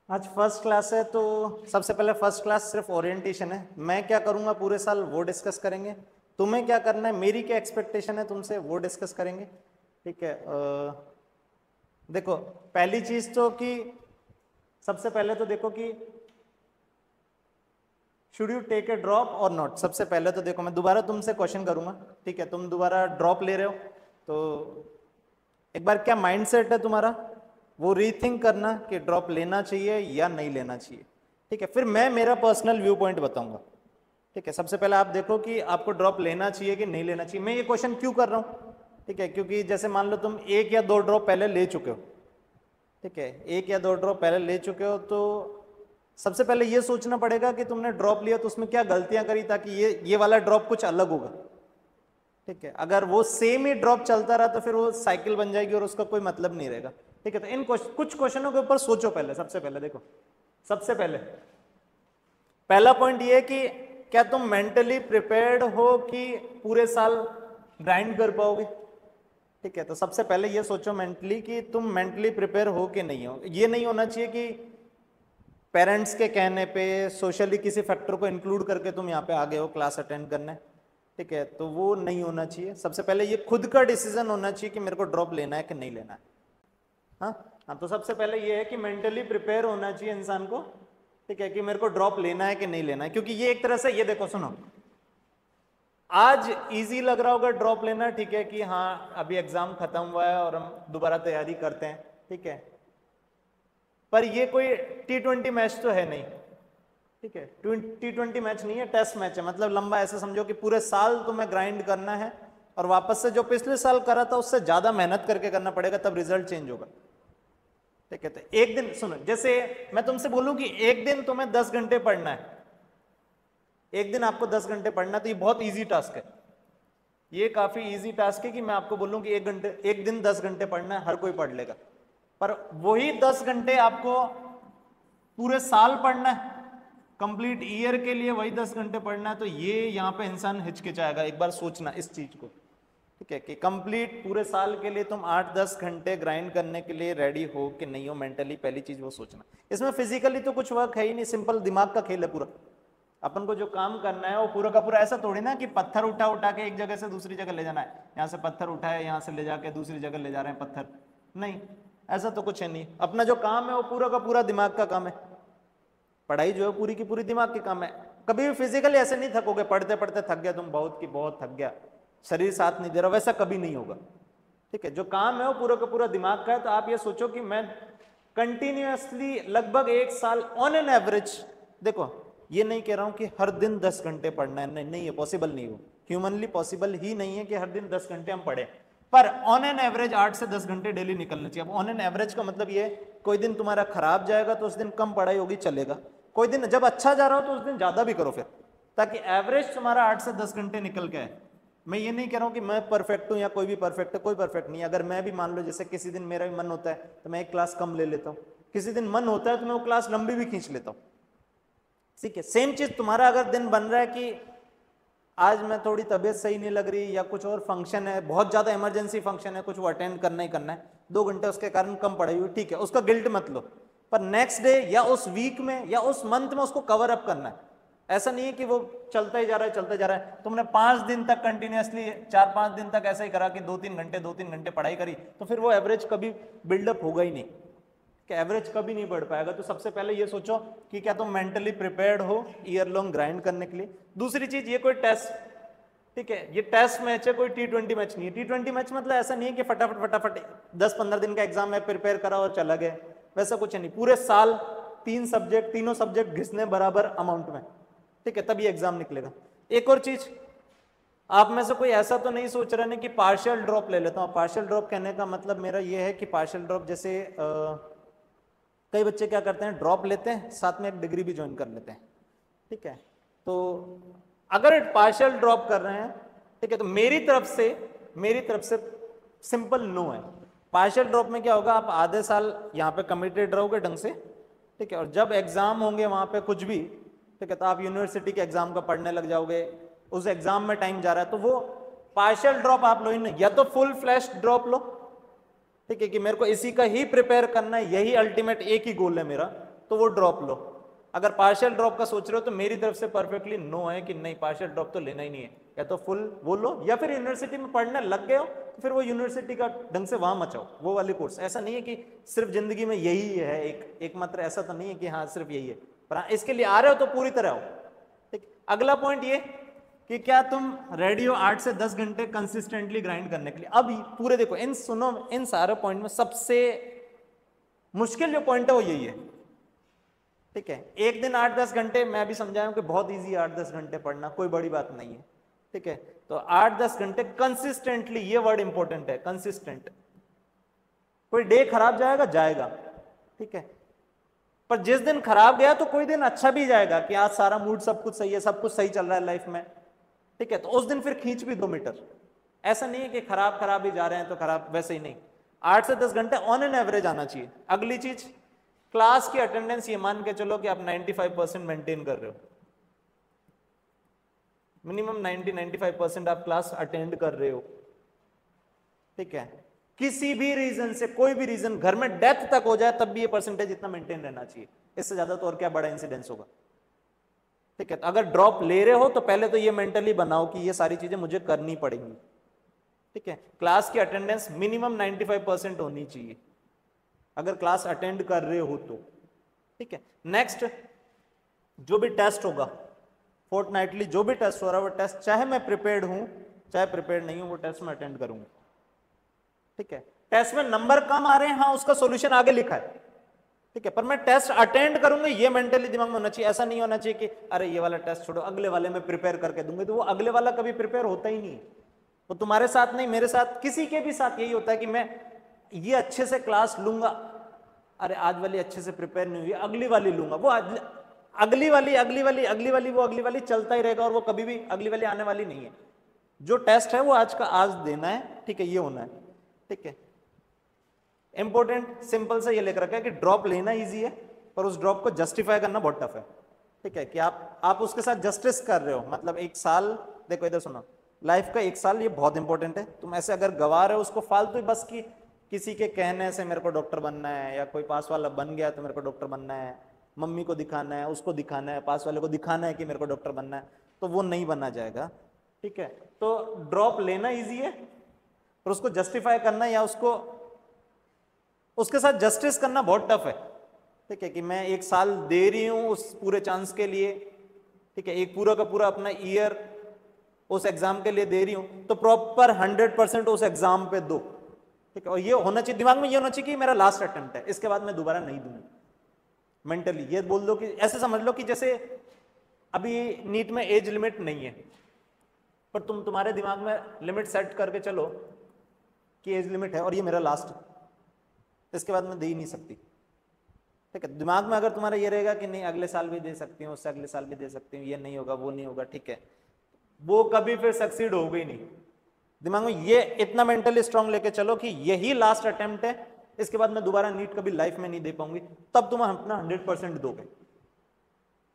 आज first class है तो सबसे पहले फर्स्ट क्लास सिर्फ ओरिएंटेशन है। मैं क्या करूंगा पूरे साल वो डिस्कस करेंगे। तुम्हें क्या करना है, मेरी क्या एक्सपेक्टेशन है तुमसे वो डिस्कस करेंगे। ठीक है। देखो पहली चीज तो कि सबसे पहले तो देखो कि should you take a drop और नॉट। सबसे पहले तो देखो मैं दोबारा तुमसे क्वेश्चन करूंगा। ठीक है, तुम दोबारा ड्रॉप ले रहे हो तो एक बार क्या माइंडसेट है तुम्हारा वो रीथिंक करना कि ड्रॉप लेना चाहिए या नहीं लेना चाहिए। ठीक है, फिर मैं मेरा पर्सनल व्यू पॉइंट बताऊंगा। ठीक है, सबसे पहले आप देखो कि आपको ड्रॉप लेना चाहिए कि नहीं लेना चाहिए। मैं ये क्वेश्चन क्यों कर रहा हूं, ठीक है, क्योंकि जैसे मान लो तुम एक या दो ड्रॉप पहले ले चुके हो। ठीक है, एक या दो ड्रॉप पहले ले चुके हो तो सबसे पहले ये सोचना पड़ेगा कि तुमने ड्रॉप लिया तो उसमें क्या गलतियां करी ताकि ये वाला ड्रॉप कुछ अलग होगा। ठीक है, अगर वो सेम ही ड्रॉप चलता रहा तो फिर वो साइकिल बन जाएगी और उसका कोई मतलब नहीं रहेगा। ठीक है, तो इन कुछ क्वेश्चनों के ऊपर सोचो पहले। सबसे पहले देखो, सबसे पहले पहला पॉइंट ये है कि क्या तुम मेंटली प्रिपेयर्ड हो कि पूरे साल ग्राइंड कर पाओगे। ठीक है, तो सबसे पहले ये सोचो मेंटली कि तुम मेंटली प्रिपेयर हो कि नहीं हो। ये नहीं होना चाहिए कि पेरेंट्स के कहने पे सोशली किसी फैक्टर को इंक्लूड करके तुम यहाँ पे आ गए हो क्लास अटेंड करने। ठीक है, तो वो नहीं होना चाहिए। सबसे पहले ये खुद का डिसीजन होना चाहिए कि मेरे को ड्रॉप लेना है कि नहीं लेना है। हाँ, तो सबसे पहले ये है कि मेंटली प्रिपेयर होना चाहिए इंसान को। ठीक है, कि मेरे को ड्रॉप लेना है कि नहीं लेना है, क्योंकि ये एक तरह से, ये देखो सुनो, आज इजी लग रहा होगा ड्रॉप लेना। ठीक है कि हाँ अभी एग्जाम खत्म हुआ है और हम दोबारा तैयारी करते हैं। ठीक है, पर ये कोई T20 मैच तो है नहीं। ठीक है, T20 मैच नहीं है, टेस्ट मैच है। मतलब लंबा, ऐसे समझो कि पूरे साल तुम्हें ग्राइंड करना है और वापस से जो पिछले साल करा था उससे ज्यादा मेहनत करके करना पड़ेगा, तब रिजल्ट चेंज होगा। ठीक है, तो एक दिन सुनो, जैसे मैं तुमसे बोलूं कि एक दिन तुम्हें 10 घंटे पढ़ना है, एक दिन आपको 10 घंटे पढ़ना है, तो ये बहुत इजी टास्क है। ये काफी इजी टास्क है कि मैं आपको बोलूं कि एक दिन 10 घंटे पढ़ना है, हर कोई पढ़ लेगा। पर वही 10 घंटे आपको पूरे साल पढ़ना है, कंप्लीट ईयर के लिए वही 10 घंटे पढ़ना है, तो ये यहाँ पे इंसान हिचकिचाएगा। एक बार सोचना इस चीज को। ठीक है, कि कंप्लीट पूरे साल के लिए तुम 8-10 घंटे ग्राइंड करने के लिए रेडी हो कि नहीं हो मेंटली, पहली चीज वो सोचना। इसमें फिजिकली तो कुछ वर्क है ही नहीं, सिंपल दिमाग का खेल है पूरा। अपन को जो काम करना है वो पूरा का पूरा ऐसा थोड़ी ना कि पत्थर उठा उठा के एक जगह से दूसरी जगह ले जाना है। यहाँ से पत्थर उठाए, यहाँ से ले जाके दूसरी जगह ले जा रहे हैं पत्थर, नहीं, ऐसा तो कुछ है नहीं। अपना जो काम है वो पूरा का पूरा दिमाग का काम है। पढ़ाई जो है पूरी की पूरी दिमाग के काम है। कभी भी फिजिकली ऐसे नहीं थकोगे, पढ़ते पढ़ते थक गया तुम, बहुत की बहुत थक गया, शरीर साथ नहीं दे रहा, वैसा कभी नहीं होगा। ठीक है, जो काम है वो पूरा का पूरा दिमाग का है। तो आप ये सोचो कि मैं कंटिन्यूअसली लगभग एक साल ऑन एन एवरेज, देखो ये नहीं कह रहा हूं कि हर दिन 10 घंटे पढ़ना है, नहीं, ये पॉसिबल नहीं हो, ह्यूमनली पॉसिबल ही नहीं है कि हर दिन 10 घंटे हम पढ़े। पर ऑन एन एवरेज 8 से 10 घंटे डेली निकलना चाहिए। अब ऑन एन एवरेज का मतलब ये, कोई दिन तुम्हारा खराब जाएगा तो उस दिन कम पढ़ाई होगी, चलेगा। कोई दिन जब अच्छा जा रहा हो तो उस दिन ज्यादा भी करो फिर, ताकि एवरेज तुम्हारा 8 से 10 घंटे निकल के आए। मैं ये नहीं कह रहा हूं कि मैं परफेक्ट हूं या कोई भी परफेक्ट है, कोई परफेक्ट नहीं। अगर मैं भी मान लो जैसे किसी दिन मेरा भी मन होता है तो मैं एक क्लास कम ले लेता हूं, किसी दिन मन होता है तो मैं वो क्लास लंबी भी खींच लेता हूं। ठीक है, सेम चीज तुम्हारा अगर दिन बन रहा है कि आज मैं थोड़ी तबीयत सही नहीं लग रही या कुछ और फंक्शन है, बहुत ज्यादा इमरजेंसी फंक्शन है, कुछ वो अटेंड करना ही करना है, 2 घंटे उसके कारण कम पढ़ाई हुई, ठीक है, उसका गिल्ट मत लो। पर नेक्स्ट डे या उस वीक में या उस मंथ में उसको कवर अप करना है। ऐसा नहीं है कि वो चलता ही जा रहा है, चलता जा रहा है। तुमने 5 दिन तक कंटिन्यूअसली 4-5 दिन तक ऐसा ही करा कि 2-3 घंटे पढ़ाई करी, तो फिर वो एवरेज कभी बिल्डअप होगा ही नहीं, कि एवरेज कभी नहीं बढ़ पाएगा। तो सबसे पहले ये सोचो कि क्या तुम मेंटली प्रिपेयर्ड हो ईयर लॉन्ग ग्राइंड करने के लिए। दूसरी चीज, ये कोई टेस्ट, ठीक है, ये टेस्ट मैच है, कोई T20 मैच नहीं है। T20 मैच मतलब ऐसा नहीं है कि फटाफट फटाफट 10-15 दिन का एग्जाम है, प्रिपेयर करा और चला गया, वैसा कुछ नहीं। पूरे साल 3 सब्जेक्ट, तीनों सब्जेक्ट घिसने बराबर अमाउंट में, ठीक है, तभी एग्जाम निकलेगा। एक और चीज, आप में से कोई ऐसा तो नहीं सोच रहे हैं कि पार्शियल ड्रॉप ले लेता हूं। पार्शियल ड्रॉप कहने का मतलब मेरा ये है कि पार्शियल ड्रॉप जैसे कई बच्चे क्या करते हैं, ड्रॉप लेते हैं साथ में एक डिग्री भी ज्वाइन कर लेते हैं। ठीक है, तो अगर पार्शियल ड्रॉप कर रहे हैं, ठीक है, तो मेरी तरफ से सिंपल नो है। पार्शियल ड्रॉप में क्या होगा, आप आधे साल यहाँ पे कमिटेड रहोगे ढंग से, ठीक है, और जब एग्जाम होंगे वहां पे कुछ भी, ठीक है, तो आप यूनिवर्सिटी के एग्जाम का पढ़ने लग जाओगे, उस एग्जाम में टाइम जा रहा है, तो वो पार्शियल ड्रॉप आप लो ही नहीं, या तो फुल फ्लैश ड्रॉप लो। ठीक है, कि मेरे को इसी का ही प्रिपेयर करना है, यही अल्टीमेट एक ही गोल है मेरा तो वो ड्रॉप लो। अगर पार्शियल ड्रॉप का सोच रहे हो तो मेरी तरफ से परफेक्टली नो है कि नहीं, पार्शियल ड्रॉप तो लेना ही नहीं है, या तो फुल वो लो, या फिर यूनिवर्सिटी में पढ़ने लग गए हो तो फिर वो यूनिवर्सिटी का ढंग से वहां मचाओ, वो वाले कोर्स। ऐसा नहीं है कि सिर्फ जिंदगी में यही है एक मात्र, ऐसा तो नहीं है कि हाँ सिर्फ यही है, पर हाँ इसके लिए आ रहे हो तो पूरी तरह आओ। ठीक, अगला पॉइंट ये कि क्या तुम रेडी हो 8 से 10 घंटे कंसिस्टेंटली ग्राइंड करने के लिए। अब पूरे देखो, इन सारे पॉइंट में सबसे मुश्किल जो पॉइंट है वो यही है। ठीक है, एक दिन 8-10 घंटे, मैं भी समझाया कि बहुत इजी 8-10 घंटे पढ़ना, कोई बड़ी बात नहीं है। ठीक है, तो 8-10 घंटे कंसिस्टेंटली, ये वर्ड इंपॉर्टेंट है, कंसिस्टेंट। कोई डे खराब जाएगा जाएगा, ठीक है, पर जिस दिन खराब गया तो कोई दिन अच्छा भी जाएगा कि आज सारा मूड सब कुछ सही है, सब कुछ सही चल रहा है लाइफ में। ठीक है, तो उस दिन फिर खींच भी 2 मीटर। ऐसा नहीं है कि खराब ही जा रहे हैं तो खराब, वैसे ही नहीं। 8 से 10 घंटे ऑन एन एवरेज आना चाहिए। अगली चीज, क्लास की अटेंडेंस, ये मान के चलो कि आप 95% मेंटेन कर रहे हो, मिनिमम 90-95% आप क्लास अटेंड कर रहे हो। ठीक है, किसी भी रीजन से, कोई भी रीजन, घर में डेथ तक हो जाए तब भी ये परसेंटेज इतना मेंटेन रहना चाहिए, इससे ज्यादा तो और क्या बड़ा इंसिडेंस होगा। ठीक है, तो अगर ड्रॉप ले रहे हो तो पहले तो ये मेंटली बनाओ कि ये सारी चीजें मुझे करनी पड़ेंगी। ठीक है, क्लास की अटेंडेंस मिनिमम 95% होनी चाहिए अगर क्लास अटेंड कर रहे हो तो। ठीक है, नेक्स्ट, जो भी टेस्ट होगा फोर्टनाइटली, जो भी टेस्ट हो रहा है वो टेस्ट, चाहे मैं प्रिपेयर्ड हूं चाहे प्रिपेयर्ड नहीं हूं, वो टेस्ट में अटेंड करूंगा। ठीक है, टेस्ट में नंबर कम आ रहे हैं, हाँ उसका सॉल्यूशन आगे लिखा है। ठीक है, पर मैं टेस्ट अटेंड करूंगा, ये मेंटली दिमाग में होना चाहिए। ऐसा नहीं होना चाहिए कि अरे ये वाला टेस्ट छोड़ो, अगले वाले में प्रिपेयर करके दूंगे, तो वो अगले वाला कभी प्रिपेयर होता ही नहीं है। वो तुम्हारे साथ नहीं, मेरे साथ, किसी के भी साथ यही होता है कि मैं ये अच्छे से क्लास लूंगा, अरे आज वाली अच्छे से प्रिपेयर नहीं हुई, अगली वाली लूंगा, वो अगली वाली वो अगली वाली चलता ही रहेगा, और वो कभी भी अगली वाली आने वाली नहीं है। जो टेस्ट है वो आज का आज देना है। ठीक है, ये होना है। ठीक है, इंपॉर्टेंट सिंपल से ये लेकर रखा है कि ड्रॉप लेना इजी है, पर उस ड्रॉप को जस्टिफाई करना बहुत टफ है। ठीक है, कि आप उसके साथ जस्टिस कर रहे हो, मतलब 1 साल, देखो इधर सुनो, लाइफ का 1 साल ये बहुत इंपॉर्टेंट है। तुम ऐसे अगर गवा रहे हो उसको फालतू बस की किसी के कहने से मेरे को डॉक्टर बनना है, या कोई पास वाला बन गया तो मेरे को डॉक्टर बनना है, मम्मी को दिखाना है, उसको दिखाना है, पास वाले को दिखाना है कि मेरे को डॉक्टर बनना है, तो वो नहीं बना जाएगा। ठीक है, तो ड्रॉप लेना इजी है, पर उसको जस्टिफाई करना या उसके साथ जस्टिस करना बहुत टफ है। ठीक है, कि मैं 1 साल दे रही हूं उस पूरे चांस के लिए। ठीक है, एक पूरा का पूरा अपना ईयर उस एग्जाम के लिए दे रही हूं, तो प्रॉपर 100% उस एग्जाम पे दो। ठीक है, और ये होना चाहिए दिमाग में, ये होना चाहिए कि मेरा लास्ट अटेम्प्ट है, इसके बाद मैं दोबारा नहीं दूंगा। मेंटली ये बोल दो कि, ऐसे समझ लो कि जैसे अभी नीट में एज लिमिट नहीं है, पर तुम्हारे दिमाग में लिमिट सेट करके चलो कि एज लिमिट है और ये मेरा लास्ट, इसके बाद मैं दे ही नहीं सकती। ठीक है, दिमाग में अगर तुम्हारा ये रहेगा कि नहीं अगले साल भी दे सकती हूँ, उससे अगले साल भी दे सकती हूँ, ये नहीं होगा वो नहीं होगा, ठीक है, वो कभी फिर सक्सीड होगा ही नहीं। दिमाग में ये इतना मेंटली स्ट्रांग लेके चलो कि यही लास्ट अटेम्प्ट है, इसके बाद मैं दोबारा नीट कभी लाइफ में नहीं दे पाऊंगी, तब तुम अपना 100% दोगे।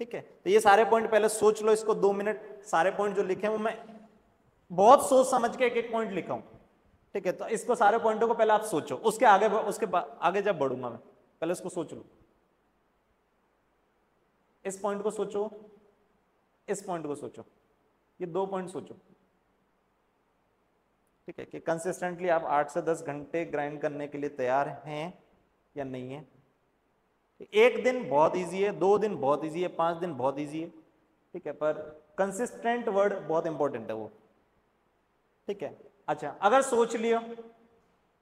ठीक है, तो ये सारे पॉइंट पहले सोच लो, इसको 2 मिनट, सारे पॉइंट जो लिखे हैं वो मैं बहुत सोच समझ के एक पॉइंट लिखा हूं। ठीक है, तो इसको सारे पॉइंटों को पहले आप सोचो, उसके आगे जब बढ़ूंगा मैं, पहले इसको सोच लो, इस पॉइंट को सोचो, इस पॉइंट को सोचो, ये 2 पॉइंट सोचो। ठीक है, कि कंसिस्टेंटली आप 8 से 10 घंटे ग्राइंड करने के लिए तैयार हैं या नहीं है। 1 दिन बहुत इजी है, 2 दिन बहुत इजी है, 5 दिन बहुत इजी है। ठीक है, पर कंसिस्टेंट वर्ड बहुत इंपॉर्टेंट है वो। ठीक है, अच्छा अगर सोच लियो,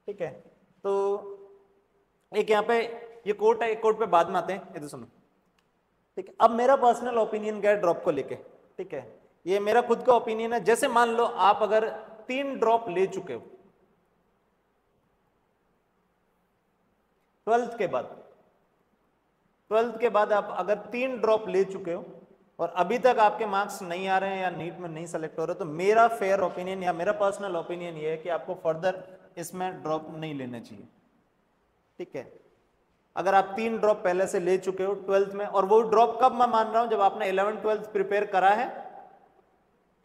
ठीक है, तो एक यहाँ पे ये कोट है, एक कोट पे बाद में आते हैं, इधर सुनो। ठीक है, अब मेरा पर्सनल ओपिनियन क्या है ड्रॉप को लेके। ठीक है, ये मेरा खुद का ओपिनियन है। जैसे मान लो आप अगर 3 ड्रॉप ले चुके हो 12th के बाद आप अगर 3 ड्रॉप ले चुके हो और अभी तक आपके मार्क्स नहीं आ रहे हैं या नीट में नहीं सेलेक्ट हो रहे, तो मेरा फेयर ओपिनियन या मेरा पर्सनल ओपिनियन ये है कि आपको फर्दर इसमें ड्रॉप नहीं लेना चाहिए। ठीक है, अगर आप 3 ड्रॉप पहले से ले चुके हो 12th में, और वो ड्रॉप कब मैं मान रहा हूं, जब आपने 11th-12th प्रिपेयर करा है।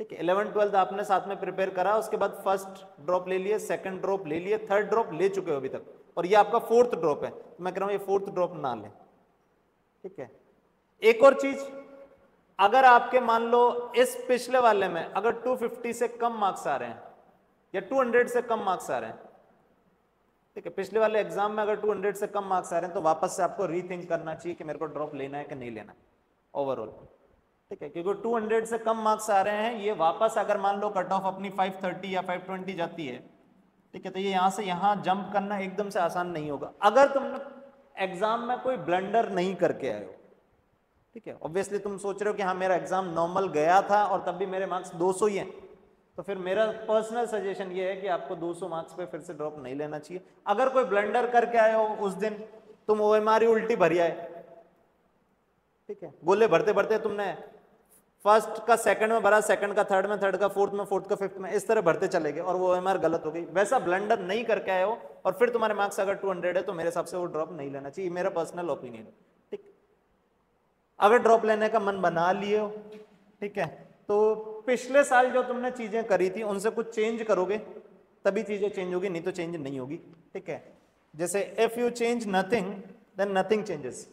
ठीक है, 11th-12th आपने साथ में प्रिपेयर करा, उसके बाद फर्स्ट ड्रॉप ले लिए, सेकंड ड्रॉप ले लिए, थर्ड ड्रॉप ले चुके हो अभी तक, और ये आपका 4th ड्रॉप है, तो मैं कह रहा हूं ये 4th ड्रॉप ना लें। ठीक ठीक है। एक और चीज, अगर आपके मान लो इस पिछले वाले में अगर 250 से कम मार्क्स आ रहे हैं या 200 से कम मार्क्स आ रहे हैं, ठीक है, पिछले वाले एग्जाम में अगर 200 से कम मार्क्स आ रहे हैं तो वापस से आपको रीथिंक करना चाहिए कि मेरे को ड्रॉप लेना है कि नहीं लेना ओवरऑल, ठीक है, क्योंकि 200 से कम मार्क्स आ रहे हैं, ये वापस अगर मान लो कट ऑफ अपनी 530 या 520 जाती है, ठीक है, तो ये यहां से यहां जंप करना एकदम से आसान नहीं होगा अगर तुमने एग्जाम में कोई ब्लंडर नहीं करके आए हो, ठीक है। ऑब्वियसली तुम सोच रहे हो कि हाँ मेरा एग्जाम नॉर्मल गया था और तब भी मेरे मार्क्स 200 ही हैं, तो फिर मेरा पर्सनल सजेशन ये है कि आपको 200 मार्क्स पे फिर से ड्रॉप नहीं लेना चाहिए। अगर कोई ब्लंडर करके आए हो उस दिन, तुम ओएमआर ही उल्टी भरी आए, ठीक है, गोले भरते भरते तुमने फर्स्ट का सेकंड में भरा, सेकंड का थर्ड में, थर्ड का फोर्थ में, फोर्थ का फिफ्थ में, इस तरह भरते चले गए और वो ओएमआर गलत हो गई, वैसा ब्लंडर नहीं करके आए हो और फिर तुम्हारे मार्क्स अगर 200 है तो मेरे हिसाब से वो ड्रॉप नहीं लेना चाहिए, मेरा पर्सनल ओपिनियन, ठीक। अगर ड्रॉप लेने का मन बना लिए हो, ठीक है, तो पिछले साल जो तुमने चीजें करी थी उनसे कुछ चेंज करोगे तभी चीजें चेंज होगी, नहीं तो चेंज नहीं होगी, ठीक है। जैसे if you change nothing then nothing changes,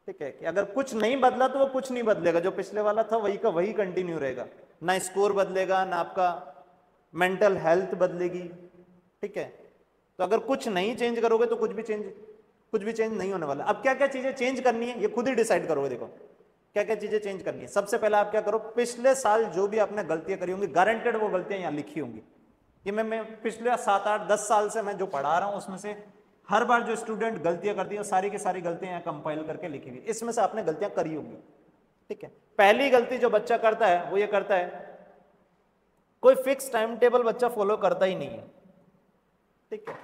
ठीक है, कि अगर कुछ नहीं बदला तो वो कुछ नहीं बदलेगा, जो पिछले वाला था वही का वही कंटिन्यू रहेगा, ना स्कोर बदलेगा ना आपका मेंटल हेल्थ बदलेगी, ठीक है। तो अगर कुछ नहीं चेंज करोगे तो कुछ भी चेंज नहीं होने वाला। अब क्या क्या चीजें चेंज करनी है ये खुद ही डिसाइड करोगे, देखो क्या क्या चीजें चेंज करनी है। सबसे पहले आप क्या करो, पिछले साल जो भी आपने गलतियां करी होंगी, गारंटेड वो गलतियां यहां लिखी होंगी, ये मैं पिछले 7, 8, 10 साल से मैं जो पढ़ा रहा हूं उसमें से हर बार जो स्टूडेंट गलतियां करती है सारी की सारी गलतियां यहाँ कंपाइल करके लिखी हुई, इसमें से आपने गलतियां करी होंगी, ठीक है। पहली गलती जो बच्चा करता है वो ये करता है, कोई फिक्स टाइम टेबल बच्चा फॉलो करता ही नहीं है, ठीक है,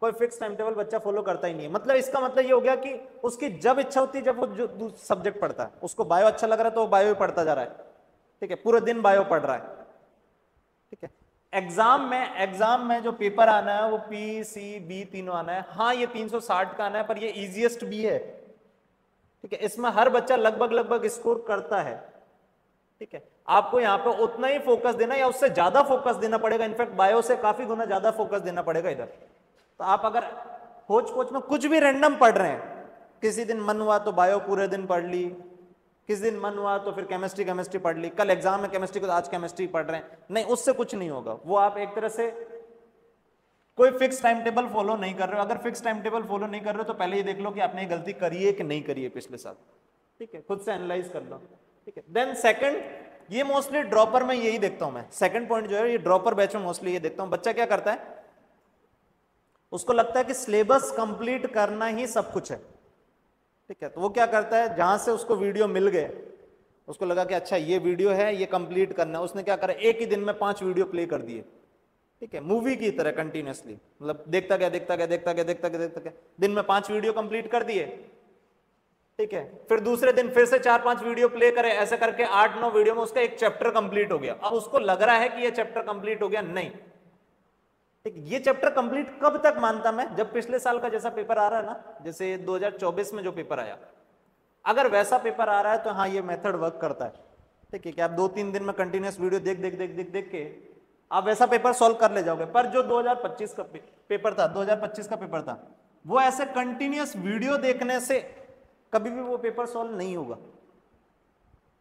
कोई फिक्स टाइम टेबल बच्चा फॉलो करता ही नहीं है। मतलब इसका मतलब ये हो गया कि उसकी जब इच्छा होती है, जब वो जो सब्जेक्ट पढ़ता है, उसको बायो अच्छा लग रहा है तो वो बायो ही पढ़ता जा रहा है, ठीक है, पूरे दिन बायो पढ़ रहा है, ठीक है। एग्जाम में जो पेपर आना है वो पी सी बी तीनों आना है, हाँ ये 360 का आना है पर ये इजीएस्ट भी है, ठीक है, इसमें हर बच्चा लगभग स्कोर करता है, ठीक है। आपको यहाँ पे उतना ही फोकस देना या उससे ज्यादा फोकस देना पड़ेगा, इनफैक्ट बायो से काफी गुना ज्यादा फोकस देना पड़ेगा इधर। तो आप अगर होच पोच में कुछ भी रैंडम पढ़ रहे हैं, किसी दिन मन हुआ तो बायो पूरे दिन पढ़ ली, किस दिन मन हुआ तो फिर केमिस्ट्री पढ़ ली, कल एग्जाम में केमिस्ट्री को तो आज केमिस्ट्री पढ़ रहे हैं, नहीं, उससे कुछ नहीं होगा। वो आप एक तरह से कोई फिक्स टाइम टेबल फॉलो नहीं कर रहे हो। अगर फिक्स टाइम टेबल फॉलो नहीं कर रहे हो तो पहले ये देख लो कि आपने ये गलती करी है कि नहीं करी है पिछले साल, ठीक है, खुद से एनालाइज कर लो, ठीक है। देन सेकंड, ये मोस्टली ड्रॉपर में यही देखता हूं मैं, सेकंड पॉइंट जो है ये ड्रॉपर बैच में मोस्टली ये देखता हूं, बच्चा क्या करता है, उसको लगता है कि सिलेबस कंप्लीट करना ही सब कुछ है, ठीक है, तो वो क्या करता है, जहां से उसको वीडियो मिल गए, उसको लगा कि अच्छा ये वीडियो है ये कंप्लीट करना है, उसने क्या करा, एक ही दिन में 5 वीडियो प्ले कर दिए, ठीक है, मूवी की तरह कंटिन्यूअसली, मतलब देखता गया, दिन में 5 वीडियो कंप्लीट कर दिए, ठीक है। फिर दूसरे दिन फिर से 4-5 वीडियो प्ले करे, ऐसे करके 8-9 वीडियो में उसका एक चैप्टर कंप्लीट हो गया। अब उसको लग रहा है कि ये चैप्टर कंप्लीट हो गया, नहीं, ठीक, ये चैप्टर कंप्लीट कब तक मानता मैं, जब पिछले साल का जैसा पेपर आ रहा है ना, जैसे 2024 में जो पेपर आया, अगर वैसा पेपर आ रहा है तो हाँ ये मेथड वर्क करता है, ठीक है, कि आप 2-3 दिन में कंटिन्यूअस वीडियो देख के आप वैसा पेपर सॉल्व कर ले जाओगे। पर जो 2025 का पेपर था, 2025 का पेपर था, वो ऐसे कंटिन्यूअस वीडियो देखने से कभी भी वो पेपर सॉल्व नहीं होगा,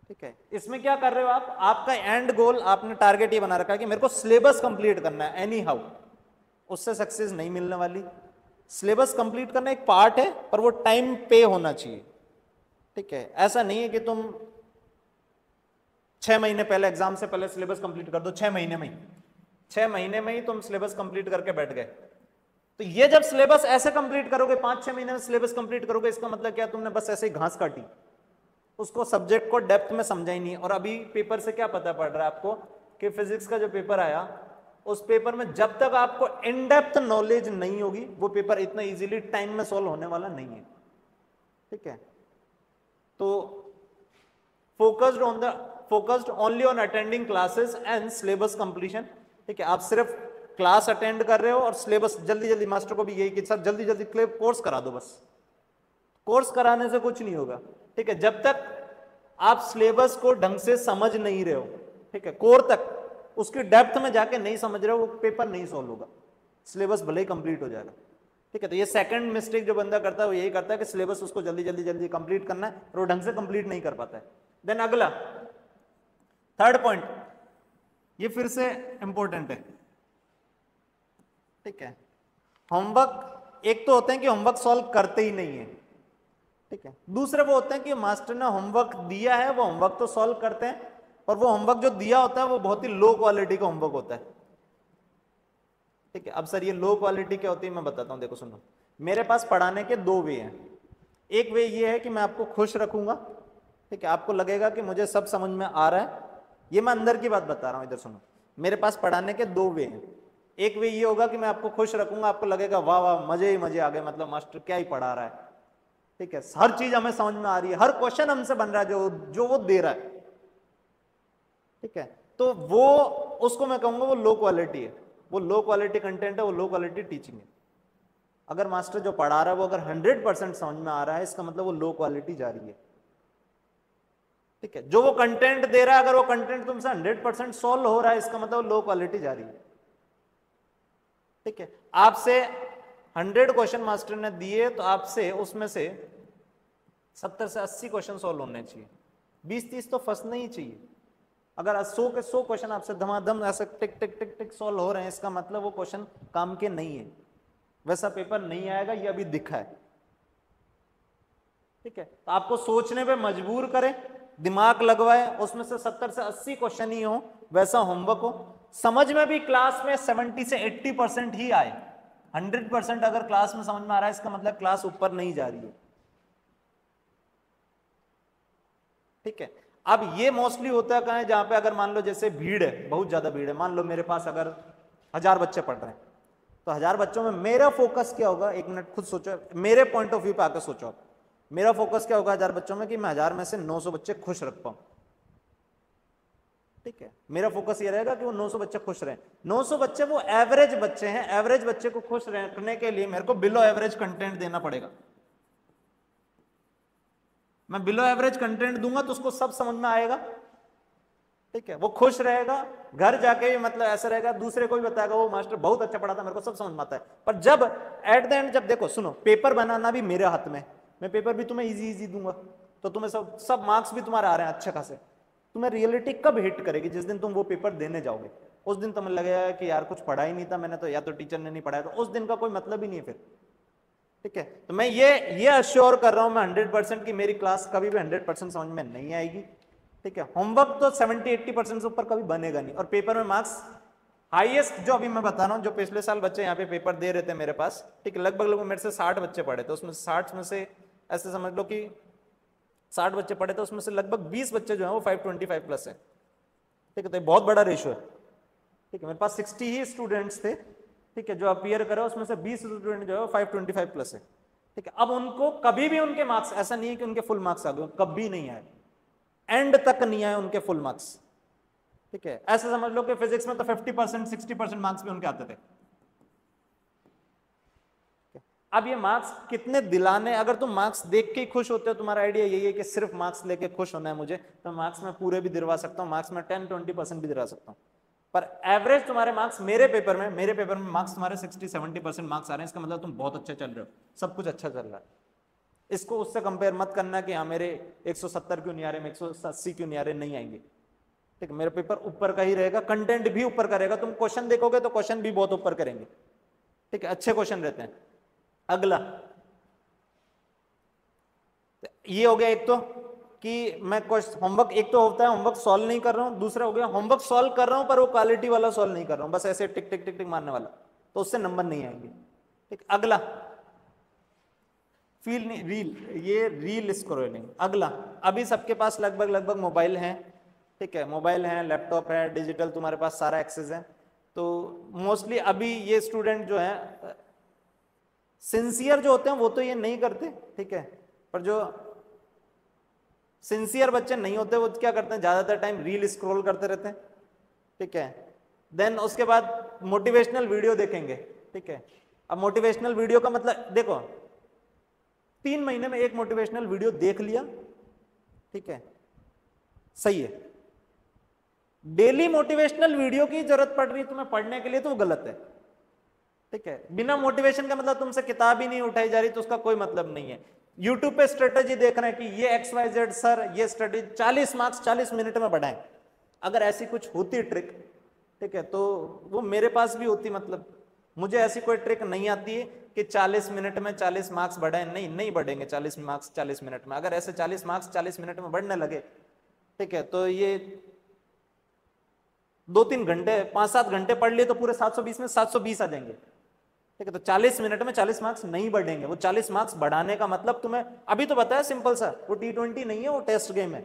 ठीक है। इसमें क्या कर रहे हो आप, आपका एंड गोल, आपने टारगेट ये बना रखा है कि मेरे को सिलेबस कंप्लीट करना है एनी हाउ, उससे सक्सेस नहीं मिलने वाली। सिलेबस कंप्लीट करना एक पार्ट है पर वो टाइम पे होना चाहिए, ठीक है। ऐसा नहीं है कि तुम 6 महीने पहले एग्जाम से पहले सिलेबस कंप्लीट कर दो, 6 महीने में ही तुम सिलेबस कंप्लीट करके बैठ गए। तो ये जब सिलेबस ऐसे कंप्लीट करोगे, 5-6 महीने में सिलेबस कंप्लीट करोगे, इसका मतलब क्या, तुमने बस ऐसे ही घास काटी, उसको सब्जेक्ट को डेप्थ में समझा ही नहीं। और अभी पेपर से क्या पता पड़ रहा है आपको कि फिजिक्स का जो पेपर आया, उस पेपर में जब तक आपको इन डेप्थ नॉलेज नहीं होगी, वो पेपर इतना इजीली टाइम में सॉल्व होने वाला नहीं है, ठीक है। तो focused only on attending classes and syllabus completion, ठीक है। आप सिर्फ क्लास अटेंड कर रहे हो और सिलेबस जल्दी मास्टर को भी यही कि सर जल्दी कोर्स करा दो, बस कोर्स कराने से कुछ नहीं होगा, ठीक है। जब तक आप सिलेबस को ढंग से समझ नहीं रहे हो, ठीक है, कोर तक उसकी डेप्थ में जाके नहीं समझ रहे हो, वो पेपर नहीं सॉल्व होगा, सिलेबस भले ही कंप्लीट हो जाएगा, ठीक है। तो ये सेकंड मिस्टेक जो बंदा करता है वो यही करता है कि सिलेबस उसको जल्दी जल्दी जल्दी कंप्लीट करना है और वो ढंग से कंप्लीट नहीं कर पाता है। देन अगला थर्ड पॉइंट, ये फिर से इंपॉर्टेंट है, ठीक है। होमवर्क एक तो होते हैं कि होमवर्क सॉल्व करते ही नहीं है, ठीक है। दूसरे वो होते हैं कि मास्टर ने होमवर्क दिया है, वो होमवर्क तो सॉल्व करते हैं, और वो होमवर्क जो दिया होता है वो बहुत ही लो क्वालिटी का होमवर्क होता है, ठीक है। अब सर ये लो क्वालिटी क्या होती है मैं बताता हूं, देखो सुनो। मेरे पास पढ़ाने के दो वे हैं। एक वे ये है कि मैं आपको खुश रखूंगा, ठीक है, आपको लगेगा कि मुझे सब समझ में आ रहा है, ये मैं अंदर की बात बता रहा हूं, इधर सुनो। मेरे पास पढ़ाने के दो वे हैं। एक वे ये होगा कि मैं आपको खुश रखूंगा, आपको लगेगा वाह वाह मजे ही मजे आ गए, मतलब मास्टर क्या ही पढ़ा रहा है, ठीक है, हर चीज हमें समझ में आ रही है, हर क्वेश्चन हमसे बन रहा है जो वो दे रहा है, ठीक है। तो वो उसको मैं कहूंगा वो लो क्वालिटी है, वो लो क्वालिटी कंटेंट है, वो लो क्वालिटी टीचिंग है। अगर मास्टर जो पढ़ा रहा है वो अगर 100% समझ में आ रहा है, इसका मतलब वो लो क्वालिटी जा रही है, ठीक है। जो वो कंटेंट दे रहा है अगर वो कंटेंट तुमसे 100% सॉल्व हो रहा है, इसका मतलब लो क्वालिटी जा रही है, ठीक है। आपसे 100 क्वेश्चन मास्टर ने दिए तो आपसे उसमें से 70 से 80 क्वेश्चन सॉल्व होने चाहिए, 20-30 तो फंसना ही चाहिए। अगर 100 के 100 क्वेश्चन आपसे धमाधम ऐसे टिक टिक टिक टिक सॉल्व हो रहे हैं, इसका मतलब वो क्वेश्चन काम के नहीं है, वैसा पेपर नहीं आएगा, ये अभी दिखा है, ठीक है। तो आपको सोचने पे मजबूर करें, दिमाग लगवाए, उसमें से 70 से 80 क्वेश्चन ही हो, वैसा होमवर्क हो, समझ में भी क्लास में 70 से 80% ही आए। 100% अगर क्लास में समझ में आ रहा है, इसका मतलब क्लास ऊपर नहीं जा रही है, ठीक है। अब ये मोस्टली होता है कहाँ है, जहां पे अगर मान लो जैसे भीड़ है, बहुत ज्यादा भीड़ है, मान लो मेरे पास अगर 1000 बच्चे पढ़ रहे हैं, तो 1000 बच्चों में मेरा फोकस क्या होगा, एक मिनट खुद सोचो, मेरे पॉइंट ऑफ व्यू पे आकर सोचो आप, मेरा फोकस क्या होगा 1000 बच्चों में कि मैं 1000 में से 900 बच्चे खुश रख पाऊं, ठीक है। मेरा फोकस ये रहेगा कि वो 900 बच्चे खुश रहें। 900 बच्चे वो एवरेज बच्चे हैं, एवरेज बच्चे को खुश रखने के लिए मेरे को बिलो एवरेज कंटेंट देना पड़ेगा। मैं बिलो एवरेज कंटेंट दूंगा तो उसको सब समझ में आएगा, ठीक है, वो खुश रहेगा, घर जाके भी मतलब ऐसा रहेगा, दूसरे को भी बताएगा वो मास्टर बहुत अच्छा पढ़ा था, मेरे को सब समझ में आता है। पर जब एट द एंड, जब देखो सुनो, पेपर बनाना भी मेरे हाथ में, मैं पेपर भी तुम्हें इजी इजी दूंगा, तो तुम्हें सब मार्क्स भी तुम्हारे आ रहे हैं अच्छे खासे, तुम्हें रियलिटी कब हिट करेगी, जिस दिन तुम वो पेपर देने जाओगे, उस दिन तुम्हें लगेगा कि यार कुछ पढ़ा ही नहीं था मैंने तो, या तो टीचर ने नहीं पढ़ाया, तो उस दिन का कोई मतलब ही नहीं है फिर, ठीक है। तो मैं ये अश्योर कर रहा हूं मैं 100% की मेरी क्लास कभी भी 100% समझ में नहीं आएगी, ठीक है। होमवर्क तो 70-80% से ऊपर कभी बनेगा नहीं, और पेपर में मार्क्स हाईएस्ट जो अभी मैं बता रहा हूं, जो पिछले साल बच्चे यहाँ पे पेपर दे रहे थे मेरे पास, ठीक है, लगभग मेरे से 60 बच्चे पढ़े थे, उसमें 60 में से ऐसे समझ लो कि 60 बच्चे पढ़े थे, उसमें से लगभग 20 बच्चे जो है वो 525 प्लस है, ठीक है। तो बहुत बड़ा रेशियो है, ठीक है। मेरे पास 60 ही स्टूडेंट्स थे, ठीक है, जो अपीयर करे, उसमें से 20 स्टूडेंट जो है वो 525 प्लस है, ठीक है। अब उनको कभी भी उनके मार्क्स, ऐसा नहीं है कि उनके फुल मार्क्स आ गए, कभी नहीं आए, एंड तक नहीं आए उनके फुल मार्क्स, ठीक है। ऐसे समझ लो कि फिजिक्स में तो 50% 60% मार्क्स भी उनके आते थे। अब ये मार्क्स कितने दिलाने, अगर तुम मार्क्स देख के खुश होते हो, तुम्हारा आइडिया यही है कि सिर्फ मार्क्स लेके खुश होना है मुझे, तो मार्क्स में पूरे भी दिलवा सकता हूँ, मार्क्स में 10-20% भी दिला सकता हूँ, पर एवरेज तुम्हारे मार्क्स मेरे पेपर में मार्क्स तुम्हारे 60-70% मार्क्स आ रहे हैं, इसका मतलब तुम बहुत अच्छा चल रहे हो, सब कुछ अच्छा चल रहा है। इसको उससे कंपेयर मत करना कि हाँ मेरे 170 क्यों नहीं आ रहे, 180 क्यों नहीं आ रहे, नहीं आएंगे, ठीक है। मेरा पेपर ऊपर का ही रहेगा, कंटेंट भी ऊपर करेगा, तुम क्वेश्चन देखोगे तो क्वेश्चन भी बहुत ऊपर करेंगे, ठीक है, अच्छे क्वेश्चन रहते हैं। अगला ये हो गया, एक तो कि मैं होमवर्क, एक तो होता है होमवर्क सॉल्व नहीं कर रहा हूं, दूसरा हो गया होमवर्क सॉल्व कर रहा हूं पर वो क्वालिटी वाला सॉल्व नहीं कर रहा हूं, बस ऐसे टिक टिक टिक टिक मारने वाला, तो उससे नंबर नहीं आएंगे, ठीक। अगला फील नहीं, रील स्क्रॉलिंग। अगला, अभी सबके पास लगभग मोबाइल है, ठीक है, मोबाइल है, लैपटॉप है, डिजिटल तुम्हारे पास सारा एक्सेस है, तो मोस्टली अभी ये स्टूडेंट जो है सिंसियर जो होते हैं वो तो ये नहीं करते, ठीक है, पर जो सिंसियर बच्चे नहीं होते वो क्या करते हैं, ज्यादातर टाइम रील स्क्रॉल करते रहते हैं, ठीक है। देन उसके बाद मोटिवेशनल वीडियो देखेंगे, ठीक है। अब मोटिवेशनल वीडियो का मतलब देखो, 3 महीने में एक मोटिवेशनल वीडियो देख लिया, ठीक है, सही है। डेली मोटिवेशनल वीडियो की जरूरत पड़ रही है तुम्हें पढ़ने के लिए, तो वो गलत है, ठीक है, बिना मोटिवेशन का मतलब तुमसे किताब ही नहीं उठाई जा रही तो उसका कोई मतलब नहीं है। यूट्यूब पे स्ट्रेटेजी देख रहे हैं कि ये XYZ सर ये स्ट्रेटेजी 40 मार्क्स 40 मिनट में बढ़ाएं, अगर ऐसी कुछ होती ट्रिक, ठीक है, तो वो मेरे पास भी होती। मतलब मुझे ऐसी कोई ट्रिक नहीं आती है कि 40 मिनट में 40 मार्क्स बढ़ाएं, नहीं बढ़ेंगे 40 मार्क्स 40 मिनट में। अगर ऐसे 40 मार्क्स 40 मिनट में बढ़ने लगे, ठीक है, तो ये 2-3 घंटे 5-7 घंटे पढ़ लिए तो पूरे 720 में 720 आ जाएंगे। ठीक है, तो 40 मिनट में 40 मार्क्स नहीं बढ़ेंगे। वो 40 मार्क्स बढ़ाने का मतलब तुम्हें अभी तो बताया सिंपल सा, वो T20 नहीं है, वो टेस्ट गेम है।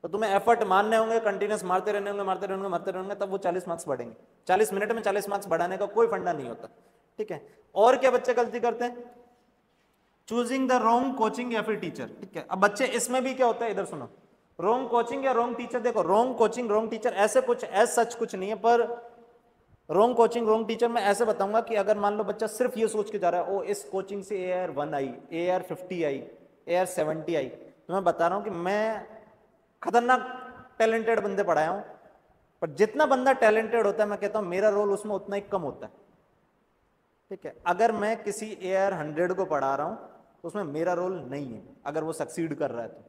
तो तुम्हें एफर्ट मारने होंगे, कंटिन्यूस मारते रहने होंगे, तब वो 40 मार्क्स बढ़ेंगे। 40 मिनट में 40 मार्क्स बढ़ाने का कोई फंडा नहीं होता। ठीक है, और क्या बच्चे गलती करते हैं? चूजिंग द रॉन्ग कोचिंग या फिर टीचर। ठीक है, अब बच्चे इसमें भी क्या होता है, इधर सुनो, रॉन्ग कोचिंग या रॉन्ग टीचर। देखो रॉन्ग कोचिंग रॉन्ग टीचर ऐसे कुछ एज सच कुछ नहीं है, पर रॉन्ग कोचिंग रॉन्ग टीचर मैं ऐसे बताऊंगा कि अगर मान लो बच्चा सिर्फ ये सोच के जा रहा है ओ इस कोचिंग से AR1 आई, AR50 आई, AR70 आई, तो मैं बता रहा हूं कि मैं खतरनाक टैलेंटेड बंदे पढ़ाया हूं, पर जितना बंदा टैलेंटेड होता है मैं कहता हूं मेरा रोल उसमें उतना ही कम होता है। ठीक है, अगर मैं किसी AR100 को पढ़ा रहा हूं तो उसमें मेरा रोल नहीं है, अगर वो सक्सीड कर रहा है तो।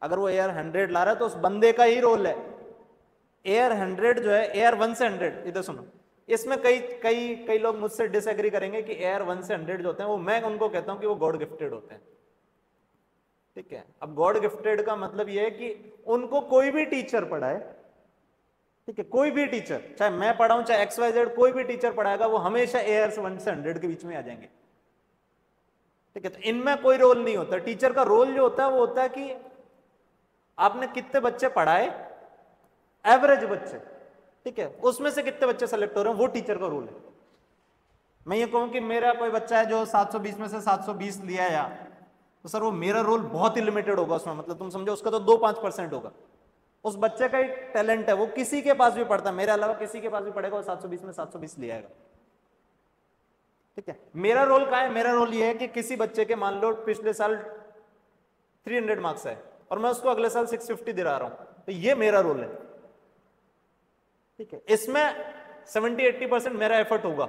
अगर वो AR100 ला रहा है तो उस बंदे का ही रोल है। AR100 जो है AR1 से 100, इधर सुनो, इसमें कई कई कई लोग मुझसे डिसएग्री करेंगे कि AR1 से 100 जो होते हैं वो, मैं उनको कहता हूं कि वो गॉड गिफ्टेड होते हैं। ठीक है, अब गॉड गिफ्टेड का मतलब ये है कि उनको कोई भी टीचर पढ़ाए, ठीक है, कोई भी टीचर, चाहे मैं पढ़ाऊं चाहे XYZ, कोई भी टीचर पढ़ाएगा वो हमेशा AR1 से 100 के बीच में आ जाएंगे। ठीक है, तो इनमें कोई रोल नहीं होता। टीचर का रोल जो होता है वो होता है कि आपने कितने बच्चे पढ़ाए, एवरेज बच्चे, ठीक है, उसमें से कितने बच्चे सेलेक्ट हो रहे हैं, वो टीचर का रोल है। मैं ये कहूं कि मेरा कोई बच्चा है जो 720 में से 720 लिया या, तो सर वो मेरा रोल बहुत ही लिमिटेड होगा उसमें, मतलब तुम समझो उसका तो 2-5% होगा। उस बच्चे का एक टैलेंट है, वो किसी के पास भी पढ़ता है, मेरे अलावा किसी के पास भी पढ़ेगा, वो 720 में 720 ले आएगा। ठीक है, मेरा रोल क्या है? मेरा रोल ये है कि किसी बच्चे के मान लो पिछले साल 300 मार्क्स है और मैं उसको अगले साल 650 दिला रहा हूं, तो ये मेरा रोल है। ठीक है, इसमें 70-80% मेरा एफर्ट होगा।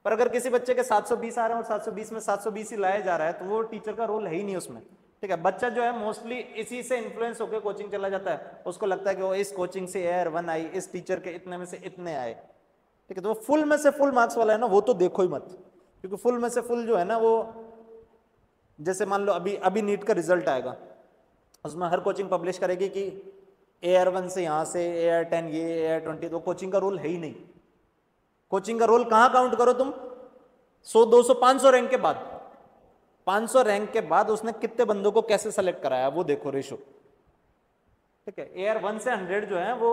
पर अगर किसी बच्चे के 720 आ रहे हैं और 720 में 720 ही लाया जा रहा है, तो वो टीचर का रोल है ही नहीं उसमें। ठीक है, बच्चा जो है मोस्टली इसी से इन्फ्लुएंस होकर कोचिंग चला जाता है, उसको लगता है कि वो इस कोचिंग से AR1 आई, इस टीचर के इतने में से इतने आए। ठीक है, तो वो फुल में से फुल मार्क्स वाला है ना, वो तो देखो ही मत, क्योंकि फुल में से फुल जो है ना, वो जैसे मान लो अभी नीट का रिजल्ट आएगा, उसमें हर कोचिंग पब्लिश करेगी कि AR1 से यहां से AR10 ये AR20, तो कोचिंग का रोल है ही नहीं। कोचिंग का रोल कहां काउंट करो तुम, 100 200 500 रैंक के बाद, 500 रैंक के बाद उसने कितने बंदों को कैसे सेलेक्ट कराया, वो देखो रेशो। ठीक है, AR1 से 100 जो है वो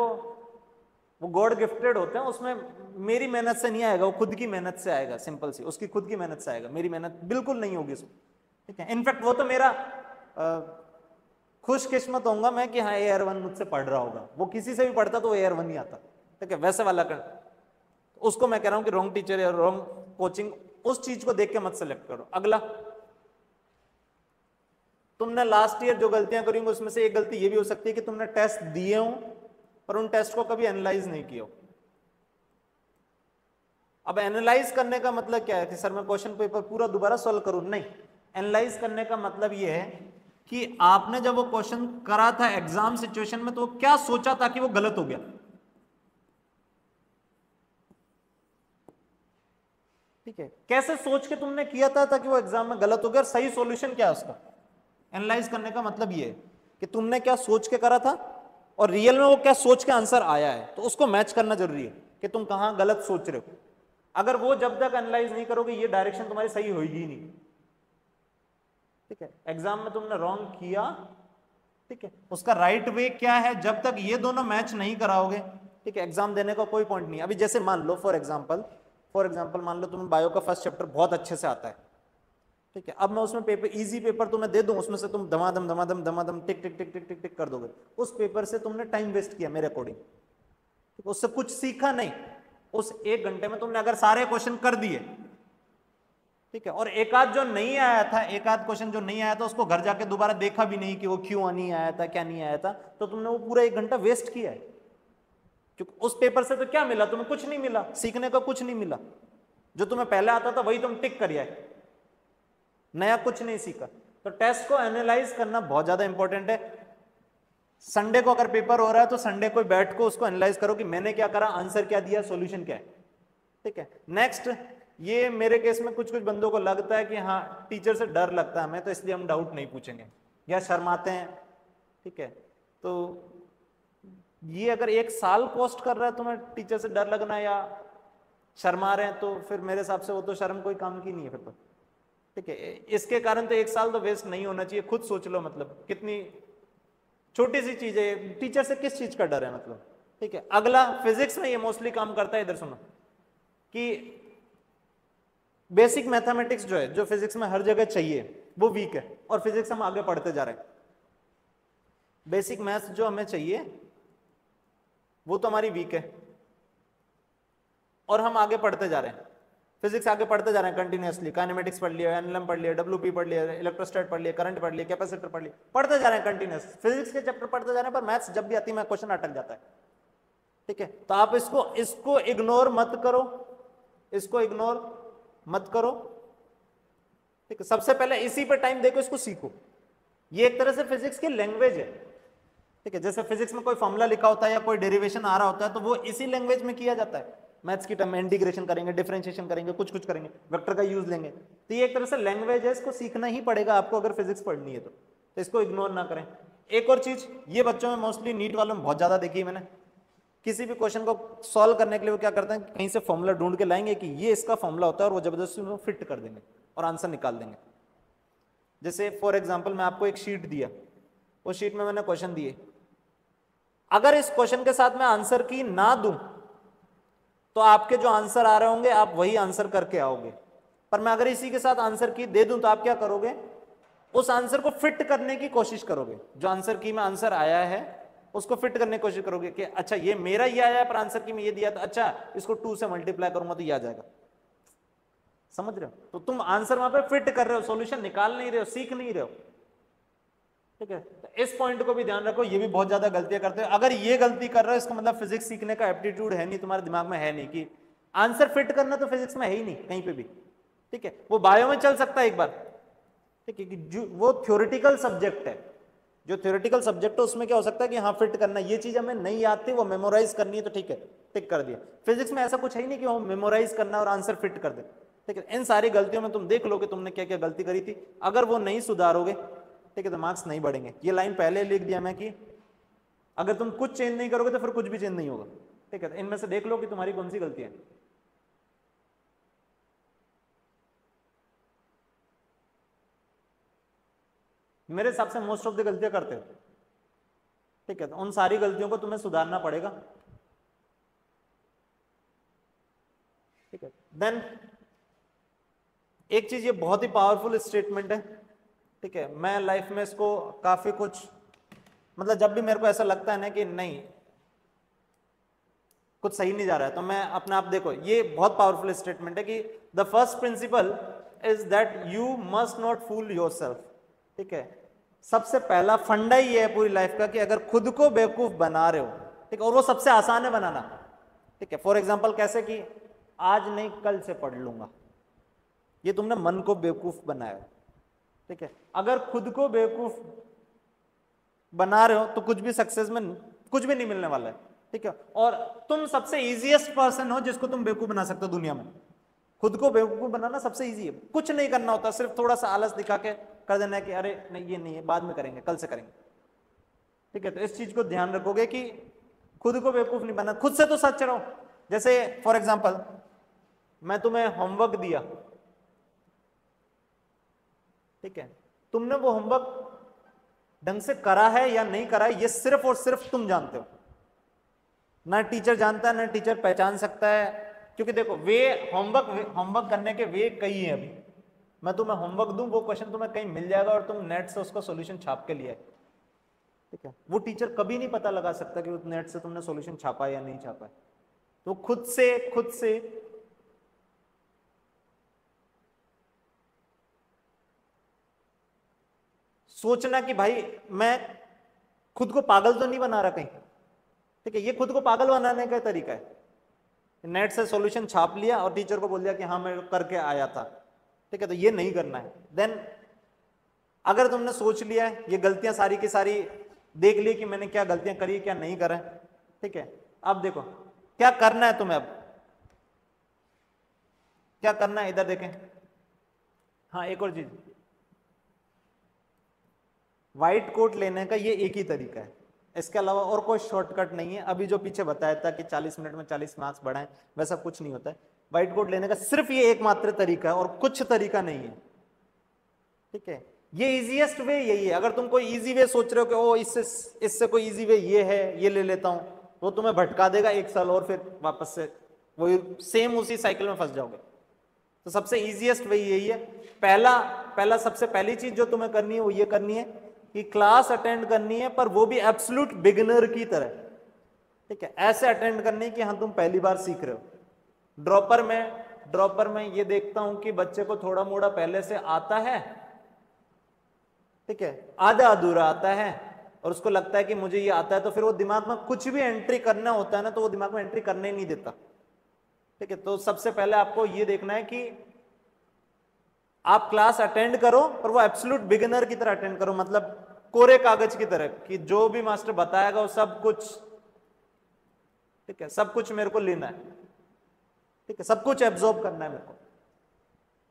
गॉड गिफ्टेड होते हैं, उसमें मेरी मेहनत से नहीं आएगा, वो खुद की मेहनत से आएगा, सिंपल सी, उसकी खुद की मेहनत से आएगा, मेरी मेहनत बिल्कुल नहीं होगी उसमें। ठीक है, इनफैक्ट वो तो मेरा खुशकिस्मत होऊंगा मैं कि हाँ AR1 मुझसे पढ़ रहा होगा, वो किसी से भी पढ़ता तो AR1 ही आता। ठीक है, वैसे वाला कर, उसको मैं कह रहा हूं कि रॉन्ग टीचर या रॉन्ग कोचिंग, उस चीज को देख के मत सेलेक्ट करो। अगला, तुमने लास्ट ईयर जो गलतियां करी उसमें से एक गलती ये भी हो सकती है कि तुमने टेस्ट दिए हो पर उन टेस्ट को कभी एनालाइज नहीं किया। अब एनालाइज करने का मतलब क्या है कि सर मैं क्वेश्चन पेपर पूरा दोबारा सॉल्व करूं? नहीं, एनालाइज करने का मतलब ये है कि आपने जब वो क्वेश्चन करा था एग्जाम सिचुएशन में, तो क्या सोचा था कि वो गलत हो गया। ठीक है, कैसे सोच के तुमने किया था कि वो एग्जाम में गलत हो गया, और सही सॉल्यूशन क्या है उसका। एनालाइज करने का मतलब ये है कि तुमने क्या सोच के करा था और रियल में वो क्या सोच के आंसर आया है, तो उसको मैच करना जरूरी है कि तुम कहां गलत सोच रहे हो। अगर वो जब तक एनालाइज नहीं करोगे, ये डायरेक्शन तुम्हारी सही होगी ही नहीं। ठीक है, एग्जाम में तुमने रॉन्ग किया, ठीक है, उसका राइट वे क्या है, जब तक ये दोनों मैच नहीं कराओगे, ठीक है, एग्जाम देने का कोई पॉइंट नहीं। अभी जैसे मान लो फॉर एग्जांपल मान लो तुम्हें बायो का फर्स्ट चैप्टर बहुत अच्छे से आता है, ठीक है, अब मैं उसमें पेपर, इजी पेपर तुम्हें दे दूं, उसमें से तुम धमाधम टिक टिक टिक टिक टिक टिक कर दोगे, उस पेपर से तुमने टाइम वेस्ट किया मेरे अकॉर्डिंग। उससे कुछ सीखा नहीं। उस 1 घंटे में तुमने अगर सारे क्वेश्चन कर दिए, ठीक है, और एक आध जो नहीं आया था, एक आध क्वेश्चन जो नहीं आया था, उसको घर जाके दोबारा देखा भी नहीं कि वो क्यों नहीं आया था, क्या नहीं आया था, तो तुमने वो पूरा 1 घंटा वेस्ट किया है। क्योंकि उस पेपर से तो क्या मिला तुम्हें? कुछ नहीं मिला, सीखने का कुछ नहीं मिला। जो तुम्हें पहले आता था वही तुम टिक करिए, नया कुछ नहीं सीखा। तो टेस्ट को एनालाइज करना बहुत ज्यादा इंपॉर्टेंट है। संडे को अगर पेपर हो रहा है तो संडे को बैठ को उसको एनालाइज करो कि मैंने क्या करा, आंसर क्या दिया, सॉल्यूशन क्या है, ठीक है। नेक्स्ट, ये मेरे केस में कुछ कुछ बंदों को लगता है कि हाँ टीचर से डर लगता है हमें, तो इसलिए हम डाउट नहीं पूछेंगे या शर्माते हैं, ठीक है। तो ये अगर 1 साल कॉस्ट कर रहा है तुम्हें टीचर से डर लगना या शर्मा रहे हैं, तो फिर मेरे हिसाब से वो तो शर्म कोई काम की नहीं है फिर तो, ठीक है। इसके कारण तो 1 साल तो वेस्ट नहीं होना चाहिए। खुद सोच लो, मतलब कितनी छोटी सी चीज है, टीचर से किस चीज का डर है, मतलब, ठीक है। अगला, फिजिक्स में ये मोस्टली काम करता है, इधर सुनो, कि बेसिक मैथमेटिक्स जो है, जो फिजिक्स में हर जगह चाहिए, वो वीक है, और फिजिक्स हम आगे पढ़ते जा रहे हैं। बेसिक मैथ्स जो हमें चाहिए वो तो हमारी वीक है, और हम आगे पढ़ते जा रहे हैं, फिजिक्स आगे पढ़ते जा रहे हैं कंटिन्यूअसली। काइनेमेटिक्स पढ़ लिया, एनएलएम पढ़ लिया, डब्ल्यूपी पढ़ लिया, इलेक्ट्रोस्टैट पढ़ लिया, करंट पढ़ लिया, कैपेसिटर पढ़ लिया, पढ़ते जा रहे हैं कंटिन्यूअस। फिजिक्स के चैप्टर पढ़ते जा रहे हैं, पर मैथ्स जब भी आती है क्वेश्चन अटक जाता है, ठीक है। तो आप इसको इग्नोर मत करो, इसको इग्नोर मत करो, ठीक है। सबसे पहले इसी पे टाइम देखो, इसको सीखो। ये एक तरह से फिजिक्स की लैंग्वेज है, ठीक है। जैसे फिजिक्स में कोई फॉर्मूला लिखा होता है या कोई डेरिवेशन आ रहा होता है, तो वो इसी लैंग्वेज में किया जाता है। मैथ्स की टर्म में इंटीग्रेशन करेंगे, डिफरेंशिएशन करेंगे, कुछ कुछ करेंगे, वेक्टर का यूज लेंगे। तो ये एक तरह से लैंग्वेज है, इसको सीखना ही पड़ेगा आपको अगर फिजिक्स पढ़नी है तो इसको इग्नोर ना करें। एक और चीज, ये बच्चों में मोस्टली नीट वालों में बहुत ज्यादा देखी है मैंने, किसी भी क्वेश्चन को सॉल्व करने के लिए वो क्या करते हैं, कहीं से फॉर्मूला ढूंढ के लाएंगे कि ये इसका फॉर्मूला होता है, और वो जबरदस्ती उसमें फिट कर देंगे और आंसर निकाल देंगे। जैसे फॉर एग्जाम्पल मैं आपको एक शीट दिया, उस शीट में मैंने क्वेश्चन दिए, अगर इस क्वेश्चन के साथ मैं आंसर की ना दूं तो आपके जो आंसर आ रहे होंगे आप वही आंसर करके आओगे, पर मैं अगर इसी के साथ आंसर की दे दूं तो आप क्या करोगे, उस आंसर को फिट करने की कोशिश करोगे। जो आंसर की में आंसर आया है उसको फिट करने की कोशिश करोगे कि अच्छा ये मेरा ये आया है, पर आंसर की में ये दिया था, अच्छा इसको 2 से मल्टीप्लाई करूंगा तो ये आ जाएगा। समझ रहे हो? तो तुम आंसर वहां पे फिट कर रहे हो, सॉल्यूशन निकाल नहीं रहे हो, सीख नहीं रहे हो, ठीक है। तो इस पॉइंट को भी ध्यान रखो, ये भी बहुत ज्यादा गलतियां करते हो। अगर ये गलती कर रहे हो इसका मतलब फिजिक्स सीखने का एप्टीट्यूड है नहीं, तुम्हारे दिमाग में है नहीं कि आंसर फिट करना, तो फिजिक्स में है ही नहीं कहीं पे भी, ठीक है। वो बायो में चल सकता है एक बार, ठीक है, कि वो थ्योरेटिकल सब्जेक्ट है, जो थ्योरेटिकल सब्जेक्ट है उसमें क्या हो सकता है कि हाँ फिट करना, ये चीज हमें नहीं आती, वो मेमोराइज करनी है, तो ठीक है टिक कर दिया। फिजिक्स में ऐसा कुछ है ही नहीं कि वो मेमोराइज करना और आंसर फिट कर दे, ठीक है। इन सारी गलतियों में तुम देख लो कि तुमने क्या क्या गलती करी थी, अगर वो नहीं सुधारोगे, ठीक है, तो मार्क्स नहीं बढ़ेंगे। ये लाइन पहले लिख दिया मैं कि अगर तुम कुछ चेंज नहीं करोगे तो फिर कुछ भी चेंज नहीं होगा, ठीक है। तो इनमें से देख लो कि तुम्हारी कौन सी गलती है। मेरे हिसाब से मोस्ट ऑफ द गलतियां करते हो, ठीक है। तो उन सारी गलतियों को तुम्हें सुधारना पड़ेगा, ठीक है। देन एक चीज, ये बहुत ही पावरफुल स्टेटमेंट है, ठीक है। मैं लाइफ में इसको काफी कुछ, मतलब जब भी मेरे को ऐसा लगता है ना कि नहीं कुछ सही नहीं जा रहा है, तो मैं अपने आप, देखो ये बहुत पावरफुल स्टेटमेंट है कि the first principle is that you must not fool yourself, ठीक है। सबसे पहला फंडा ही है पूरी लाइफ का कि अगर खुद को बेवकूफ बना रहे हो, ठीक है, और वो सबसे आसान है बनाना, ठीक है। फॉर एग्जाम्पल कैसे कि आज नहीं कल से पढ़ लूंगा, ये तुमने मन को बेवकूफ बनाया, ठीक है। अगर खुद को बेवकूफ बना रहे हो तो कुछ भी सक्सेस में कुछ भी नहीं मिलने वाला है, ठीक है। और तुम सबसे इजीएस्ट पर्सन हो जिसको तुम बेवकूफ बना सकते हो दुनिया में। खुद को बेवकूफ बनाना सबसे इजी है, कुछ नहीं करना होता, सिर्फ थोड़ा सा आलस दिखा के कर देना है कि अरे नहीं ये नहीं है, बाद में करेंगे, कल से करेंगे, ठीक है। तो इस चीज को ध्यान रखोगे कि खुद को बेवकूफ नहीं बनना, खुद से तो सच रहो। जैसे फॉर एग्जाम्पल मैं तुम्हें होमवर्क दिया, ठीक है, तुमने वो होमवर्क ढंग से करा है या नहीं करा है ये सिर्फ और सिर्फ तुम जानते हो, ना टीचर जानता है, ना टीचर पहचान सकता है। क्योंकि देखो वे होमवर्क करने के वे कई हैं। अभी मैं तुम्हें होमवर्क दूं, वो क्वेश्चन तुम्हें कहीं मिल जाएगा और तुम नेट से उसका सॉल्यूशन छाप के लिए, ठीक है। वो टीचर कभी नहीं पता लगा सकता कि नेट से तुमने सॉल्यूशन छापा या नहीं छापा है। तो खुद से सोचना कि भाई मैं खुद को पागल तो नहीं बना रहा कहीं, ठीक है। ये खुद को पागल बनाने का तरीका है, नेट से सॉल्यूशन छाप लिया और टीचर को बोल दिया कि हाँ मैं करके आया था, ठीक है, तो ये नहीं करना है। देन अगर तुमने सोच लिया है, ये गलतियां सारी की सारी देख ली कि मैंने क्या गलतियां करी क्या नहीं करा, ठीक है, अब देखो क्या करना है तुम्हें, अब क्या करना है इधर देखें। हाँ एक और चीज, व्हाइट कोट लेने का ये एक ही तरीका है, इसके अलावा और कोई शॉर्टकट नहीं है। अभी जो पीछे बताया था कि 40 मिनट में 40 मार्क्स बढ़ाएं, वैसा कुछ नहीं होता है। व्हाइट कोट लेने का सिर्फ ये एकमात्र तरीका है और कुछ तरीका नहीं है, ठीक है। ये इजीएस्ट वे यही है। अगर तुम कोई इजी वे सोच रहे हो कि ओ इससे कोई इजी वे ये है, ये ले लेता हूं, तो तुम्हें भटका देगा 1 साल और फिर वापस से वही सेम उसी साइकिल में फंस जाओगे। तो सबसे इजीएस्ट वे यही है। पहला सबसे पहली चीज जो तुम्हें करनी है वो ये करनी है कि क्लास अटेंड करनी है, पर वो भी एब्सोल्यूट बिगिनर की तरह, ठीक है, ऐसे अटेंड करनी है कि हाँ तुम पहली बार सीख रहे हो। ड्रॉपर में ये देखता हूं कि बच्चे को थोड़ा मोड़ा पहले से आता है, ठीक है, आधा अधूरा आता है, और उसको लगता है कि मुझे ये आता है, तो फिर वो दिमाग में कुछ भी एंट्री करना होता है ना, तो वो दिमाग में एंट्री करने ही नहीं देता, ठीक है। तो सबसे पहले आपको ये देखना है कि आप क्लास अटेंड करो, पर वो एब्सोल्यूट बिगिनर की तरह अटेंड करो, मतलब कोरे कागज की तरह, कि जो भी मास्टर बताएगा वो सब कुछ, ठीक है, सब कुछ मेरे को लेना है, ठीक है, सब कुछ एब्जॉर्ब करना है मेरे को,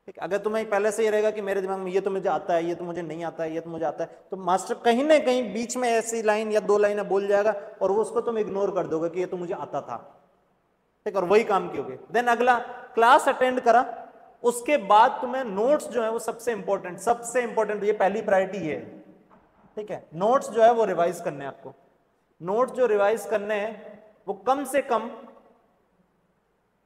ठीक है। अगर तुम्हें पहले से ये रहेगा कि मेरे दिमाग में ये तो मुझे आता है, ये तो मुझे नहीं आता है, ये तो मुझे आता है, तो मास्टर कहीं ना कहीं बीच में ऐसी लाइन या 2 लाइनें बोल जाएगा और वो उसको तुम इग्नोर कर दोगे कि ये तो मुझे आता था, ठीक है, और वही काम कियोगे। देन अगला, क्लास अटेंड करा, उसके बाद तुम्हें नोट्स जो है वो सबसे इंपॉर्टेंट, ये पहली प्रायोरिटी है, ठीक है। नोट्स जो है वो रिवाइज करने हैं आपको। नोट्स जो रिवाइज करने हैं वो कम से कम